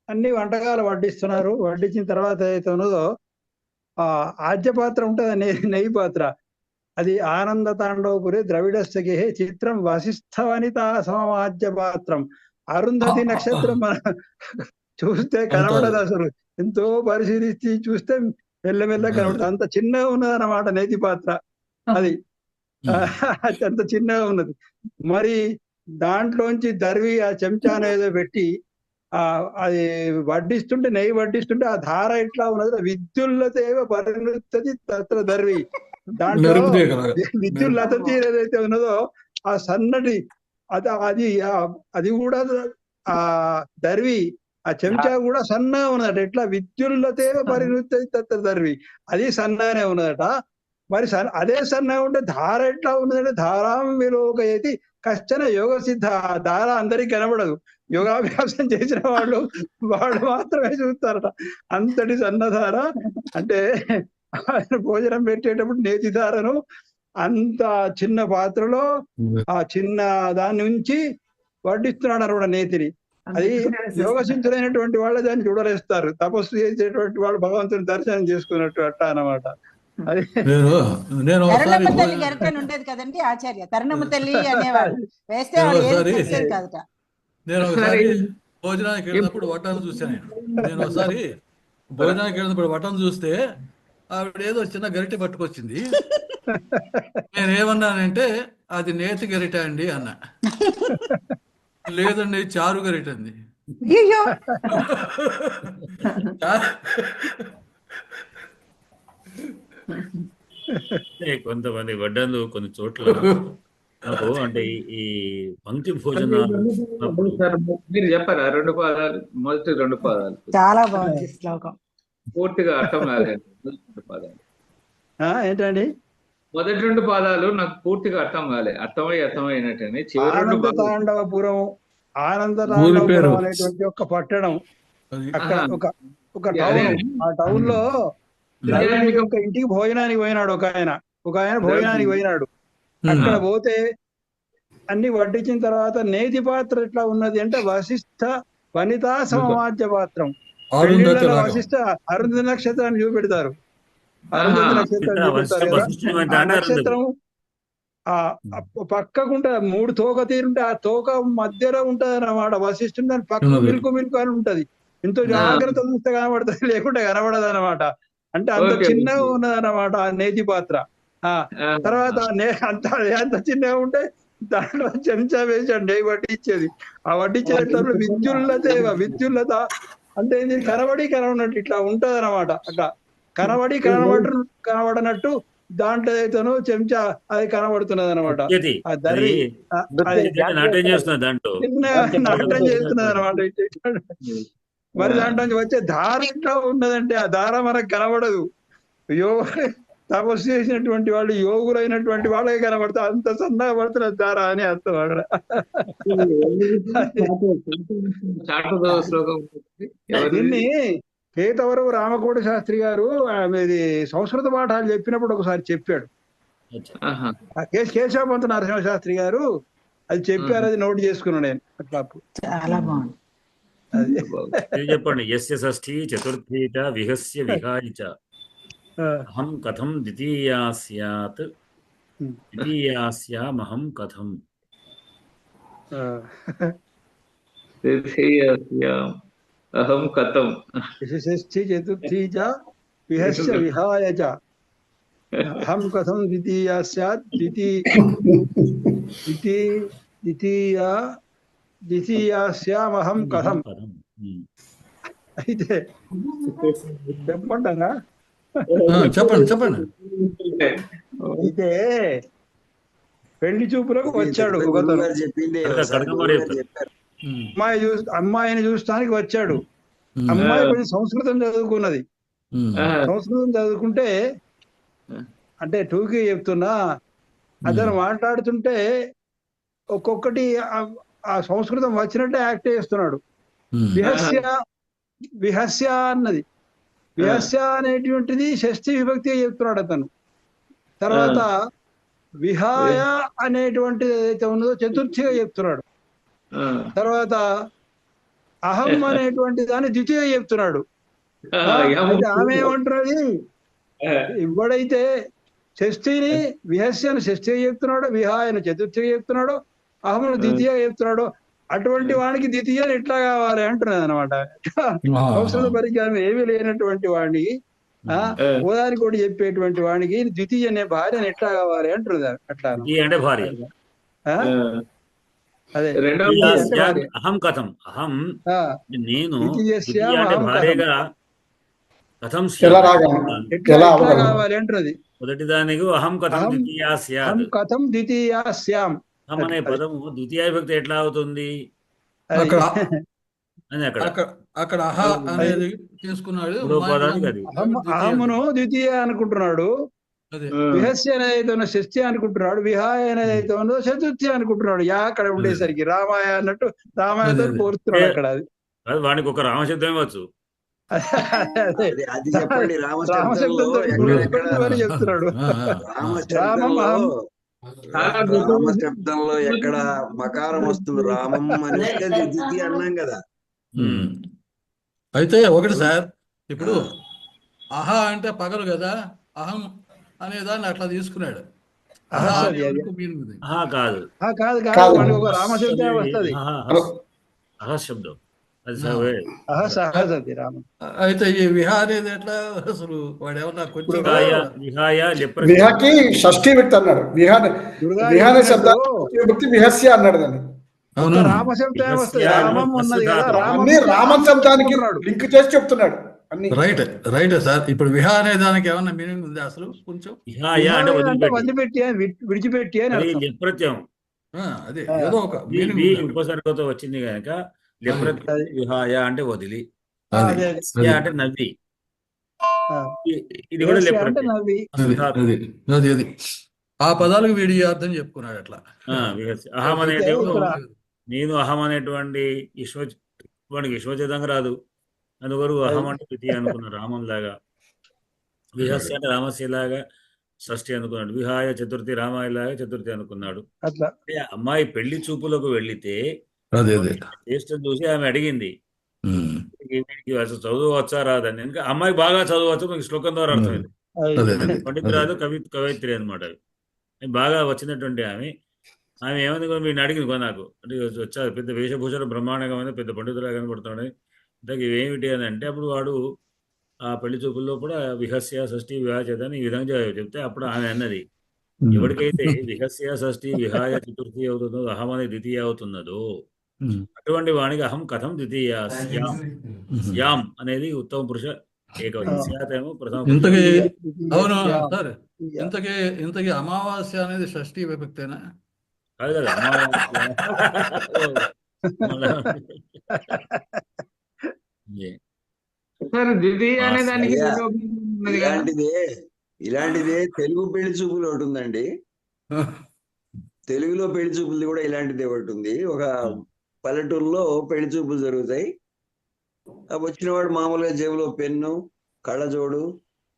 అన్ని వంటకాలు వడ్డిస్తున్నారు. వడ్డించిన తర్వాత ఏదైతే ఉన్నదో ఆజ్యపాత్ర ఉంటుంది, నెయ్యి పాత్ర. అది ఆనందతాండవపురే ద్రవిడస్య గేహే చిత్రం వసిష్ఠ వనితా సమమాజ్యపాత్రం. అరుంధతి నక్షత్రం మనం చూస్తే కనబడదు అసలు. ఎంతో పరిశీలించి చూస్తే మెల్లమెల్ల కనబడుతుంది. అంత చిన్నగా ఉన్నది అన్నమాట నేతి పాత్ర. అది అంత చిన్నగా ఉన్నది. మరి దాంట్లోంచి దర్వి ఆ చెంచాను ఏదో పెట్టి అది వడ్డిస్తుంటే, నెయ్యి వడ్డిస్తుంటే ఆ ధార ఎట్లా ఉన్నది, విద్యుల్లతేవ పరినృత్యతి తత్ర దర్వి. దాంట్లో విద్యుల్లతతి ఏదైతే ఉన్నదో ఆ సన్నటి అది కూడా ఆ దర్వి, ఆ చెంచా కూడా సన్నగా ఉన్నదట. ఎట్లా విద్యుల్లతేవ పరినృత్యతి తత్ర దర్వి, అది సన్నగానే ఉన్నదట. మరి అదే సన్నగా ఉంటే ధార ఎట్లా ఉన్నదంటే ధారాం విలోకయతి కశ్చన యోగ సిద్ధ. ధార అందరికి కనబడదు, యోగాభ్యాసం చేసిన వాళ్ళు మాత్రమే చూస్తారట. అంతటి సన్నధార. అంటే ఆయన భోజనం పెట్టేటప్పుడు నేతి ధారను అంత చిన్న పాత్రలో ఆ చిన్న దాని నుంచి వడ్డిస్తున్నాడు అనమాట నేతిని. అది యోగసించులైనటువంటి వాళ్ళు దాన్ని చూడలేస్తారు. తపస్సు చేసేటువంటి వాళ్ళు భగవంతుని దర్శనం చేసుకున్నట్టు అట్ట అన్నమాట. అది తరుణమ్మ తల్లి గరిటెని ఉండేది కదండి ఆచార్య, తరుణమ్మ తల్లి అనేవాడు. వేస్తే కాదుట. నేను ఒకసారి భోజనానికి వెళ్ళినప్పుడు వటాన్ని చూశాను. నేను ఒకసారి భోజనానికి వెళ్ళినప్పుడు వటాన్ని చూస్తే ఆవిడ ఏదో చిన్న గరిటె పట్టుకొచ్చింది. నేనేమన్నానంటే అది నేతి గరిటె అండి అన్నా. లేదండి చారు గరిటె అంది. కొంతమంది వడ్డలు కొన్ని చోట్ల అంటే ఈ పంక్తి భోజనాలు మీరు చెప్పారా 2 పాదాలు, మొదటి 2 పాదాలు చాలా బాగుంది శ్లోకం. పూర్తిగా అర్థం కాలేదు. 2 పాదాలు ఏంటండి? మొదటి 2 పాదాలు నాకు పూర్తిగా అర్థం కాలే. అర్థమైనట్టని ఆనందతాండవపురం, ఆనందతాండవపురం అనేటువంటి ఒక పట్టణం. అక్కడ ఒక టౌన్. ఆ టౌన్ లో ఒక ఇంటికి భోజనానికి పోయినాడు ఒక ఆయన భోజనానికి పోయినాడు. అక్కడ పోతే అన్ని వడ్డించిన తర్వాత నేతి పాత్ర ఎట్లా ఉన్నది అంటే వసిష్ఠ వనితా సమమాజ్య పాత్రం. వసిష్ఠ అరుంధతి నక్షత్రాన్ని చూపెడతారు. అరుంధతి నక్షత్రాన్ని చూపెడతారు. ఆ నక్షత్రం ఆ పక్కకుంటా 3 తోక తీరుంటే ఆ తోక మధ్యలో ఉంటది అన్నమాట. వసిష్ఠుని దాని పక్క మిల్కు అని ఉంటది. ఎంతో జాగ్రత్త చూస్తే కనబడుతుంది, లేకుంటే కనబడదు అనమాట. అంటే అంత చిన్నగా ఉన్నది అన్నమాట ఆ నేతి పాత్ర. తర్వాత అంత చిన్నగా ఉంటే దాంట్లో చెంచా వేసాడు నెయ్యి వడ్డించేది. ఆ వడ్డించేటప్పుడు విద్యుల్లత అంటే ఇది కనబడినట్టు ఇట్లా ఉంటది అనమాట. అట్లా కనబడనట్టు దాంట్లో అయితేనో చెంచా అది కనబడుతున్నది అనమాట. నాట్యం చేస్తున్నది అనమాట. మరి దాంట్లో వచ్చే దార ఎట్లా ఉన్నదంటే ఆ దార మనకు కనబడదు. తపస్సు చేసినటువంటి వాళ్ళు యోగులైనటువంటి వాళ్ళే కనబడతారు, అంత సన్నగా పడుతున్నారు దారా అని అర్థం అక్కడ. చాటుదో శ్లోకం దీన్ని కేతవరపు రామకోటి శాస్త్రి గారు ఇది సంస్కృత పాఠాలు చెప్పినప్పుడు ఒకసారి చెప్పాడు. కేశవపంత నరసింహ శాస్త్రి గారు అది చెప్పారు, అది నోట్ చేసుకున్నాను నేను అట్లా. చాలా బాగుంది. చెప్పండి. యస్య షష్ఠీ చతుర్థీ చ విహస్య విహాయ చ అహం కథం ద్వితీయా స్యాత్ ద్వితీయాస్యామహం కథం. అహం కథం షష్ఠీ చతుర్థీ చ విహస్య విహాయ చ అహం కథం ద్వితీయా స్యాత్ ద్వితీయాస్యామహం కథం. అయితే చెప్పంటారా? చెప్పండి. అయితే పెళ్లి చూపులకు వచ్చాడు ఒకతను, అమ్మాయిని చూస్తానికి వచ్చాడు. అమ్మాయి కొంచెం సంస్కృతం చదువుకున్నది. సంస్కృతం చదువుకుంటే అంటే టూకీ చెప్తున్నా, అతను మాట్లాడుతుంటే ఒక్కొక్కటి ఆ సంస్కృతం వచ్చినట్టే యాక్ట్ చేస్తున్నాడు. విహస్య అన్నది, విహస్య అనేటువంటిది షష్ఠీ విభక్తి చెప్తున్నాడు అతను. తర్వాత విహాయ అనేటువంటిది ఏదైతే ఉన్నదో చతుర్థిగా చెప్తున్నాడు. తర్వాత అహం అనేటువంటి దాన్ని ద్వితీయ చెప్తున్నాడు. ఆమె ఏమంటున్నది, ఎవడైతే షష్ఠిని విహస్యను షష్ఠిగా చెప్తున్నాడు, విహాయను చతుర్థిగా చెప్తున్నాడు, అహమును ద్వితీయ చెప్తున్నాడు, అటువంటి వాడికి ద్వితీయ ఎట్లా కావాలి అంటున్నది అనమాట. సంస్కృత పరిజ్ఞానం ఏమీ లేనటువంటి వాడికి ఉదానికి కూడా చెప్పేటువంటి వాడికి ద్వితీయ అనే భార్యను ఎట్లా కావాలి అంటున్నది. అట్లా అంటే భార్య. అదే అహం కథం, అహం నేను భార్యగా కథం కావాలి అంటున్నది. మొదటి దానికి అహం కథం ద్వితీయా స్యాత్. కథం ద్వితీయా స్యాం అనే పదము ద్వితీయ విభక్తి ఎట్లా అవుతుంది అని అక్కడ అహ అనేది తీసుకున్నాడు. అహమును ద్వితీయ అనుకుంటున్నాడు, విహస్య అనేది ఉన్న షష్ఠి అనుకుంటున్నాడు, విహాయ అనేది ఉన్నదో చతుర్థి అనుకుంటున్నాడు. అక్కడ ఉండేసరికి రామాయ అన్నట్టు రామాయణతో కోరుతున్నాడు అక్కడ. అది వానికి ఒక రామశబ్దం వచ్చు. అది చెప్పండి. రామశబ్దంతో చెప్తున్నాడు. రామశబ్దంలో ఎక్కడ మకారం వస్తుంది, రామం అనేది ద్వితీయ అన్నాం కదా. అయితే ఒకటి సార్, ఇప్పుడు అహ అంటే పగలు కదా, అహం అనే దాన్ని అట్లా తీసుకున్నాడు. రామశబ్దం వస్తుంది. అహశబ్దం అయితే ఈ విహార ఎట్లా అసలు వాడు ఏమన్నా కొంచెం విహాకి షష్ఠీ వ్యక్తి అన్నాడు. విహార శబ్దాన్ని విహస్య అన్నాడు. దాన్ని రామశబ్దం వస్తుంది. రామం శబ్దానికి లింక్ చేసి చెప్తున్నాడు. Right sir. ఇప్పుడు విహా అనే దానికి ఏమన్నా మీనింగ్ ఉంది అసలు? కొంచెం వదిలిపెట్టి విడిచిపెట్టి అని ప్రత్యయం, అదే ఏదో ఒక ఉపసర్గతో వచ్చింది కనుక విహాయ అంటే వదిలి, అంటే నవ్వి. ఇది కూడా అది ఆ పదాలకు వీడి అర్థం చెప్పుకున్నాడు అట్లా. అహం అనేటివి నేను అహం అనేటువంటి వాడికి విశ్వచేతంగా రాదు, అందువరకు అహం అంటే ద్వితీయ అనుకున్నాడు రామం లాగా. విహస్య అంటే రామస్యలాగా షష్ఠి అనుకున్నాడు. విహాయ చతుర్థి రామాయలాగా చతుర్థి అనుకున్నాడు. అమ్మాయి పెళ్లి చూపులకు వెళ్లితే చేష్టం చూసి ఆమె అడిగింది, వీడికి అసలు చదువు వచ్చా రాదని. ఇంకా అమ్మాయి బాగా చదవచ్చు, మీకు శ్లోకం ద్వారా అర్థమైంది. పండితురాలు కవయిత్రి అనమాట. బాగా వచ్చినటువంటి ఆమె ఏమైంది వీడిని అడిగింది నాకు, అంటే వచ్చారు పెద్ద వేషభూషణ బ్రహ్మాండంగా ఉంది, పెద్ద పండితులుగా కనబడుతున్నాడు. ఇంతకు ఇవేమిటి అని అంటే అప్పుడు వాడు ఆ పెళ్లి చూపుల్లో కూడా విహస్య షష్ఠి విహాయ చేతని ఈ విధంగా చెప్తే అప్పుడు ఆమె అన్నది, ఎవరికైతే విహస్య షష్ఠి విహాయ చతుర్థి అవుతుందో అహం అనేది ద్వితీయ అవుతున్నదో అటువంటి వానికి అహం కథం ద్వితీయ యాం అనేది ఉత్తమ పురుష ఏకవచనం, ప్రథమ. అవును సార్. ఇంతకీ అమావాస్య అనేది షష్ఠీ విభక్తేనా? కాదు కదా, ద్వితీయ అనే దానికి ఇలాంటిదే తెలుగు పెళ్లి చూపులు ఒకటి ఉందండి. తెలుగులో పెళ్లి చూపులు కూడా ఇలాంటిదే ఒకటి ఉంది. ఒక పల్లెటూరులో పెళ్లి చూపులు జరుగుతాయి. వచ్చిన వాడు మామూలుగా జేబులో పెన్ను, కళ్ళజోడు,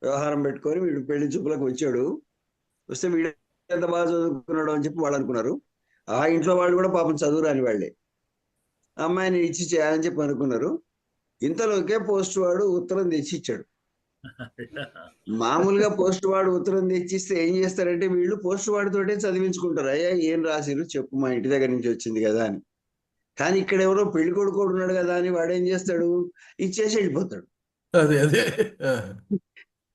వ్యవహారం పెట్టుకొని వీడు పెళ్లి చూపులకు వచ్చాడు. వస్తే వీడు ఎంత బాగా చదువుకున్నాడు అని చెప్పి వాళ్ళు అనుకున్నారు. ఆ ఇంట్లో వాళ్ళు కూడా పాపం చదువు రాని వాళ్ళే. అమ్మాయిని ఇచ్చి చేయాలని చెప్పి అనుకున్నారు. ఇంతలోకే పోస్ట్ వాడు ఉత్తరం తెచ్చి ఇచ్చాడు. మామూలుగా పోస్ట్ వాడు ఉత్తరం తెచ్చిస్తే ఏం చేస్తారంటే వీళ్ళు పోస్ట్ వాడితోటే చదివించుకుంటారు. అయ్యా ఏం రాసిరు చెప్పు, మా ఇంటి దగ్గర నుంచి వచ్చింది కదా అని. కానీ ఇక్కడ ఎవరో పెళ్లి కొడుకు ఉన్నాడు కదా అని వాడు ఏం చేస్తాడు, ఇచ్చేసి వెళ్ళిపోతాడు. అదే అదే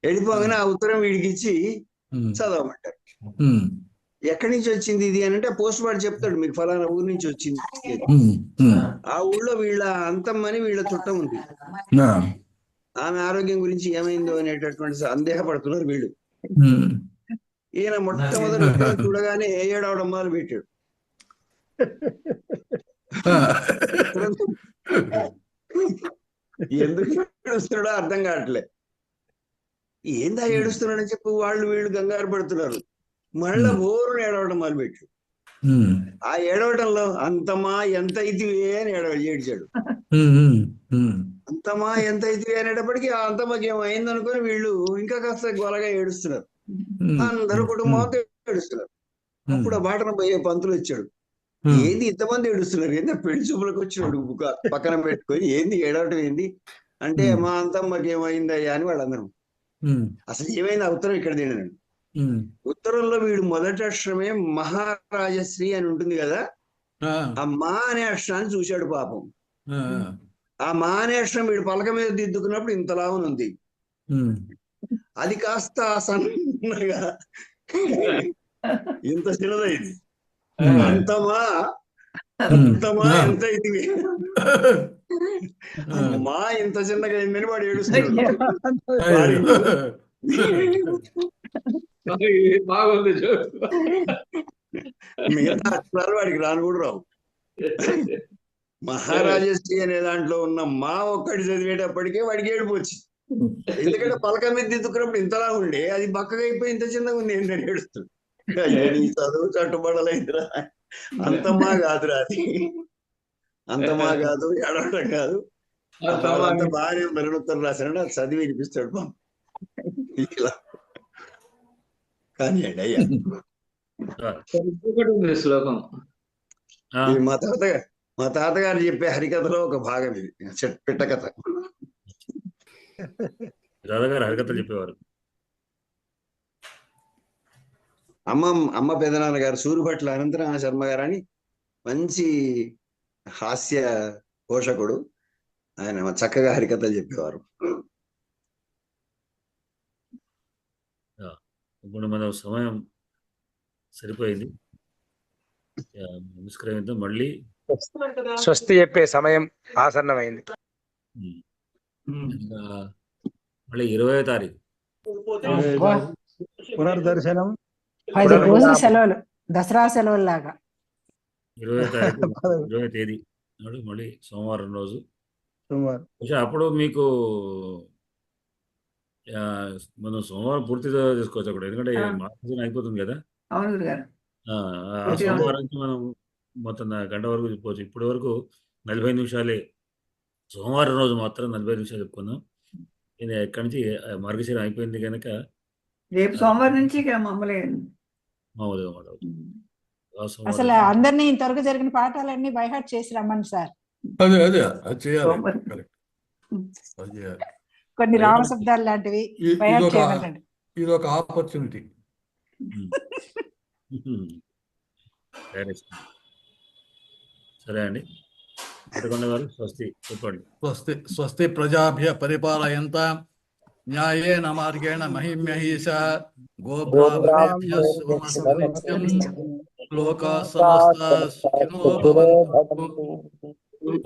వెళ్ళిపోగానే ఆ ఉత్తరం వీడికి ఇచ్చి చదవమంటారు. ఎక్కడి నుంచి వచ్చింది ఇది అని అంటే పోస్ట్ వాడు చెప్తాడు, మీకు ఫలానా ఊరు నుంచి వచ్చింది. ఆ ఊళ్ళో వీళ్ళ అంతమ్మని వీళ్ళ చుట్టం ఉంది. ఆమె ఆరోగ్యం గురించి ఏమైందో అనేటటువంటి సందేహపడుతున్నారు వీళ్ళు. ఈయన మొట్టమొదటి చూడగానే ఏడవడం మొదలు పెట్టాడు. ఎందుకు ఏడుస్తున్నాడో అర్థం కావట్లే. ఏందా ఏడుస్తున్నాడని చెప్పి వీళ్ళు కంగారు పడుతున్నారు. మళ్ళా బోరుని ఏడవడం మొదలు పెట్టాడు. ఆ ఏడవటంలో అంతమా ఎంత ఇదివే అని ఏడ్చాడు. అంతమా ఎంత ఇదివే అనేటప్పటికీ ఆ అంతమాకి ఏమైంది అనుకుని వీళ్ళు ఇంకా కాస్త గొలగా ఏడుస్తున్నారు. అందరూ కుటుంబంతో ఏడుస్తున్నారు. అప్పుడు ఆ బాటన పోయే పంతులు వచ్చాడు. ఏంది ఇంతమంది ఏడుస్తున్నారు, ఏంది పెళ్లి చూపులకు వచ్చినాడు పక్కన పెట్టుకొని ఏంది ఏడవటం ఏంది అంటే మా అంతమ్మకి ఏమైందయ్యా అని వాళ్ళందరూ. అసలు ఏమైంది ఆ ఉత్తరం ఇక్కడ తినండి. ఉత్తరంలో వీడు మొదటి అక్షరమే మహారాజశ్రీ అని ఉంటుంది కదా, ఆ మా అనే అక్షరాన్ని చూశాడు పాపం. ఆ మా అనే అక్షరం వీడు పలక మీద దిద్దుకున్నప్పుడు ఇంతలా ఉంది. అది కాస్త సన్నగా ఇంత చిన్నదైంది. అంతమా అంతమా ఎంత ఇది మా ఇంత చిన్నగా అయిందని వాడు ఏడుస్తున్నాడు. బాగుంది. మిగతా అక్షరాలు వాడికి రాను కూడా రావు. మహారాజశ్రీ అనే దాంట్లో ఉన్న మా ఒక్కటి చదివేటప్పటికే వాడికి ఏడుపు వచ్చింది. ఎందుకంటే పలక మీద దిద్దుకున్నప్పుడు ఇంతలా ఉండే అది బక్కగా అయిపోయి ఇంత చిన్నగా ఉంది ఏంటని ఏడుస్తుంది. చదువు చట్టుబడలేదురా, అంతమా కాదురా అది, అంతమా కాదు, ఏడవడం కాదు. అంత బాగానే మరణోత్తరం రాశాడు, అది చదివి వినిపిస్తాడు ఇలా. కానీ అయ్యా శ్లోకం మా తాతగారు చెప్పే హరికథలో ఒక భాగం ఇది, పిట్టకథ. రాధాగారు హరికథలు చెప్పేవారు. అమ్మ పెదనాన్న గారు సూరిభట్ల అనంతరామ శర్మ గారు అని మంచి హాస్య పోషకుడు. ఆయన చక్కగా హరికథలు చెప్పేవారు. ఇప్పుడు మన సమయం సరిపోయింది, నిష్క్రమిద్దాం. మళ్ళీ స్వస్తి చెప్పే సమయం ఆసన్నమైంది. మళ్ళీ 20వ తారీఖు పునర్దర్శనం. 10 రోజులు సెలవులు, దసరా సెలవులు లాగా. 20వ తారీఖు 20వ తేదీ నాడు మళ్ళీ సోమవారం రోజు. అప్పుడు మీకు మనం సోమవారం పూర్తిగా చేసుకోవచ్చు అప్పుడు, ఎందుకంటే మార్గశిరం అయిపోతుంది కదా. ఆ సోమవారం నుంచి మనం మొత్తం గంట వరకు చెప్పుకోవచ్చు. ఇప్పటి వరకు 45 నిమిషాలే, సోమవారం రోజు మాత్రం 45 నిమిషాలు చెప్పుకుందాం. నేను ఎక్కడి నుంచి మార్గశిరం అయిపోయింది కనుక రేపు సోమవారం నుంచి మామూలుగా అసలు అందరినీ ఇంతవరకు జరిగిన పాఠాలన్నీ బైహార్ట్ చేసి రమ్మని సార్. అదే అదే అది చేయాలి. కొన్ని రామశబ్దాలు లాంటివి బైహార్ట్ చేయమంటండి. ఇది ఒక ఆపర్చునిటీ. సరే అండి, స్వస్తి చెప్పండి. స్వస్తి ప్రజాభ్య పరిపాలయంతాం న్యాయేన మార్గేణ మహిమ్యహీష గోబ్రాహ్మణేభ్యః శుభమస్తు నిత్యం లోకాః సమస్తాః సుఖినో భవంతు.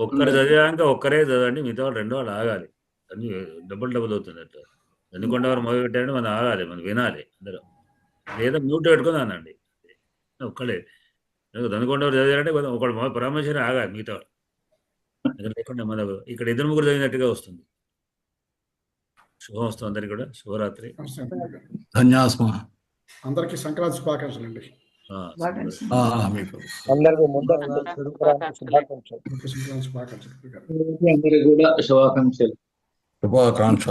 ఒక్కరు చదివాక ఒక్కరే చదవండి, మిగతా వాళ్ళు 2 వాళ్ళు ఆగాలి. అన్ని డబుల్ అవుతుంది అట్లా. ఎందుకంటే వారు మొదలు పెట్టారంటే మనం ఆగాలి, మనం వినాలి అందరూ, లేదా మ్యూట్ పెట్టుకుని అనండి. ఒక్కడే దనుకొండ చదివారంటే ఒకళ్ళు పరమేశ్వరి ఆగాలి, మిగతా వాళ్ళు లేకుండా మన ఇక్కడ 2-3 చదివినట్టుగా వస్తుంది. శుభమస్తు అందరికి కూడా. శుభరాత్రి. ధన్యాస్మ. అందరికీ సంక్రాంతి శుభాకాంక్షలు అండి. మీకు అందరికీ ముందు శుభాకాంక్షలు. అందరికీ కూడా శుభాకాంక్షలు. శుభాకాంక్ష.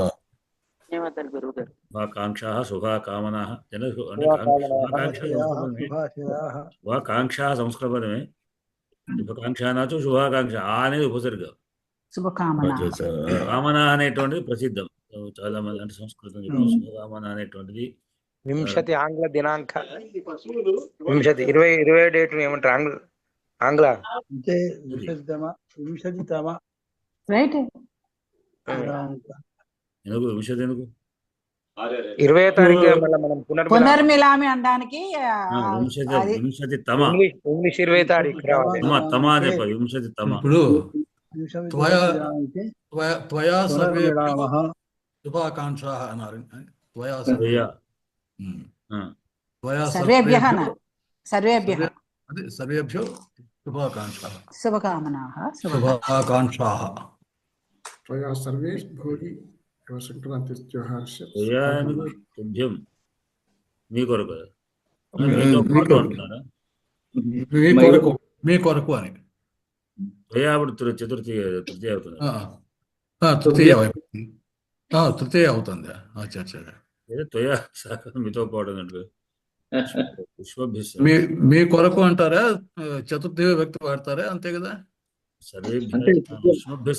ధన్యవాదాలు గురువు గారు. శుభాకాంక్షాः శుభాకామనాः శుభాకాంక్ష సంస్కృత పదమే. శుభాకాంక్ష అనొచ్చు, శుభాకాంక్ష అనేది ఉపసర్గ. కామన అనేటువంటిది ప్రసిద్ధం చాలా మంది, అంటే సంస్కృతం శుభకామన అనేటువంటిది. వింశతి ఆంగ్ల దినాంక 20 డేట్ ఏమంటారు ఆంగ్ల అంటే వింశతితమ రైట్. ఎందుకు వింశతి ఎందుకు? 20వ తారీఖు మళ్ళీ మనం పునర్మిలామి అనడానికి వింశతి తమ ఇంగ్లీష్ 20వ తారీఖు రావాలి. తమ అనే వింశతి తమ. ఇప్పుడు త్వయా సర్వే శుభాకాంక్ష అన్నారు. సర్వేభ్యో శుభాకాంక్షాः. శుభకామనాः శుభాకాంక్షాः. త్వయా సర్వే భోగి సంక్రాంతి త్యోహారస్య తుభ్యం. మీ కొరకు మీ కొరకు అని ఇప్పుడు తృతీయ అవుతుంది. తృతీయ అవుతుంది. త్వయా మీతో పాటు మీ కొరకు అంటారా, చతుర్థి వ్యక్తి వాడతారా, అంతే కదా.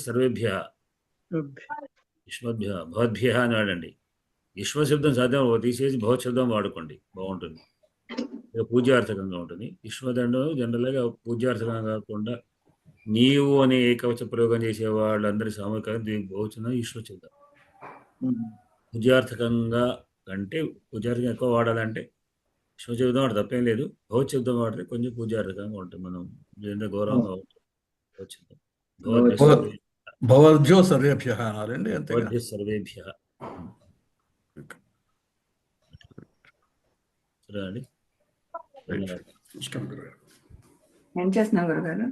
సర్వేభ్య భవద్భ్య అని వాడండి. విశ్వ శబ్దం సాధ్యం తీసేసి భవత్ శబ్దం వాడుకోండి, బాగుంటుంది. పూజ్యార్థకంగా ఉంటుంది. విశ్వదండం జనరల్గా పూజ్యార్థకంగా కాకుండా నీవు అనే ఏకవచ ప్రయోగం చేసే వాళ్ళందరి సామూహికంగా దీనికి బహువచనం విశ్వ శబ్దం. పూజ్యార్థకంగా కంటే పూజ్యార్థకం ఎక్కువ వాడాలంటే విశ్వ శబ్దం వాడు తప్పేం లేదు. భవత్ శబ్దం వాడితే కొంచెం పూజ్యార్థకంగా ఉంటుంది. మనం గౌరవంగా ఉంటుంది. భవద్భ్యో సర్వేభ్యః అనాలండి, అంతే. సర్వేభ్యః. సరే అండి. ఏం చేస్తున్నావు గురుగారు?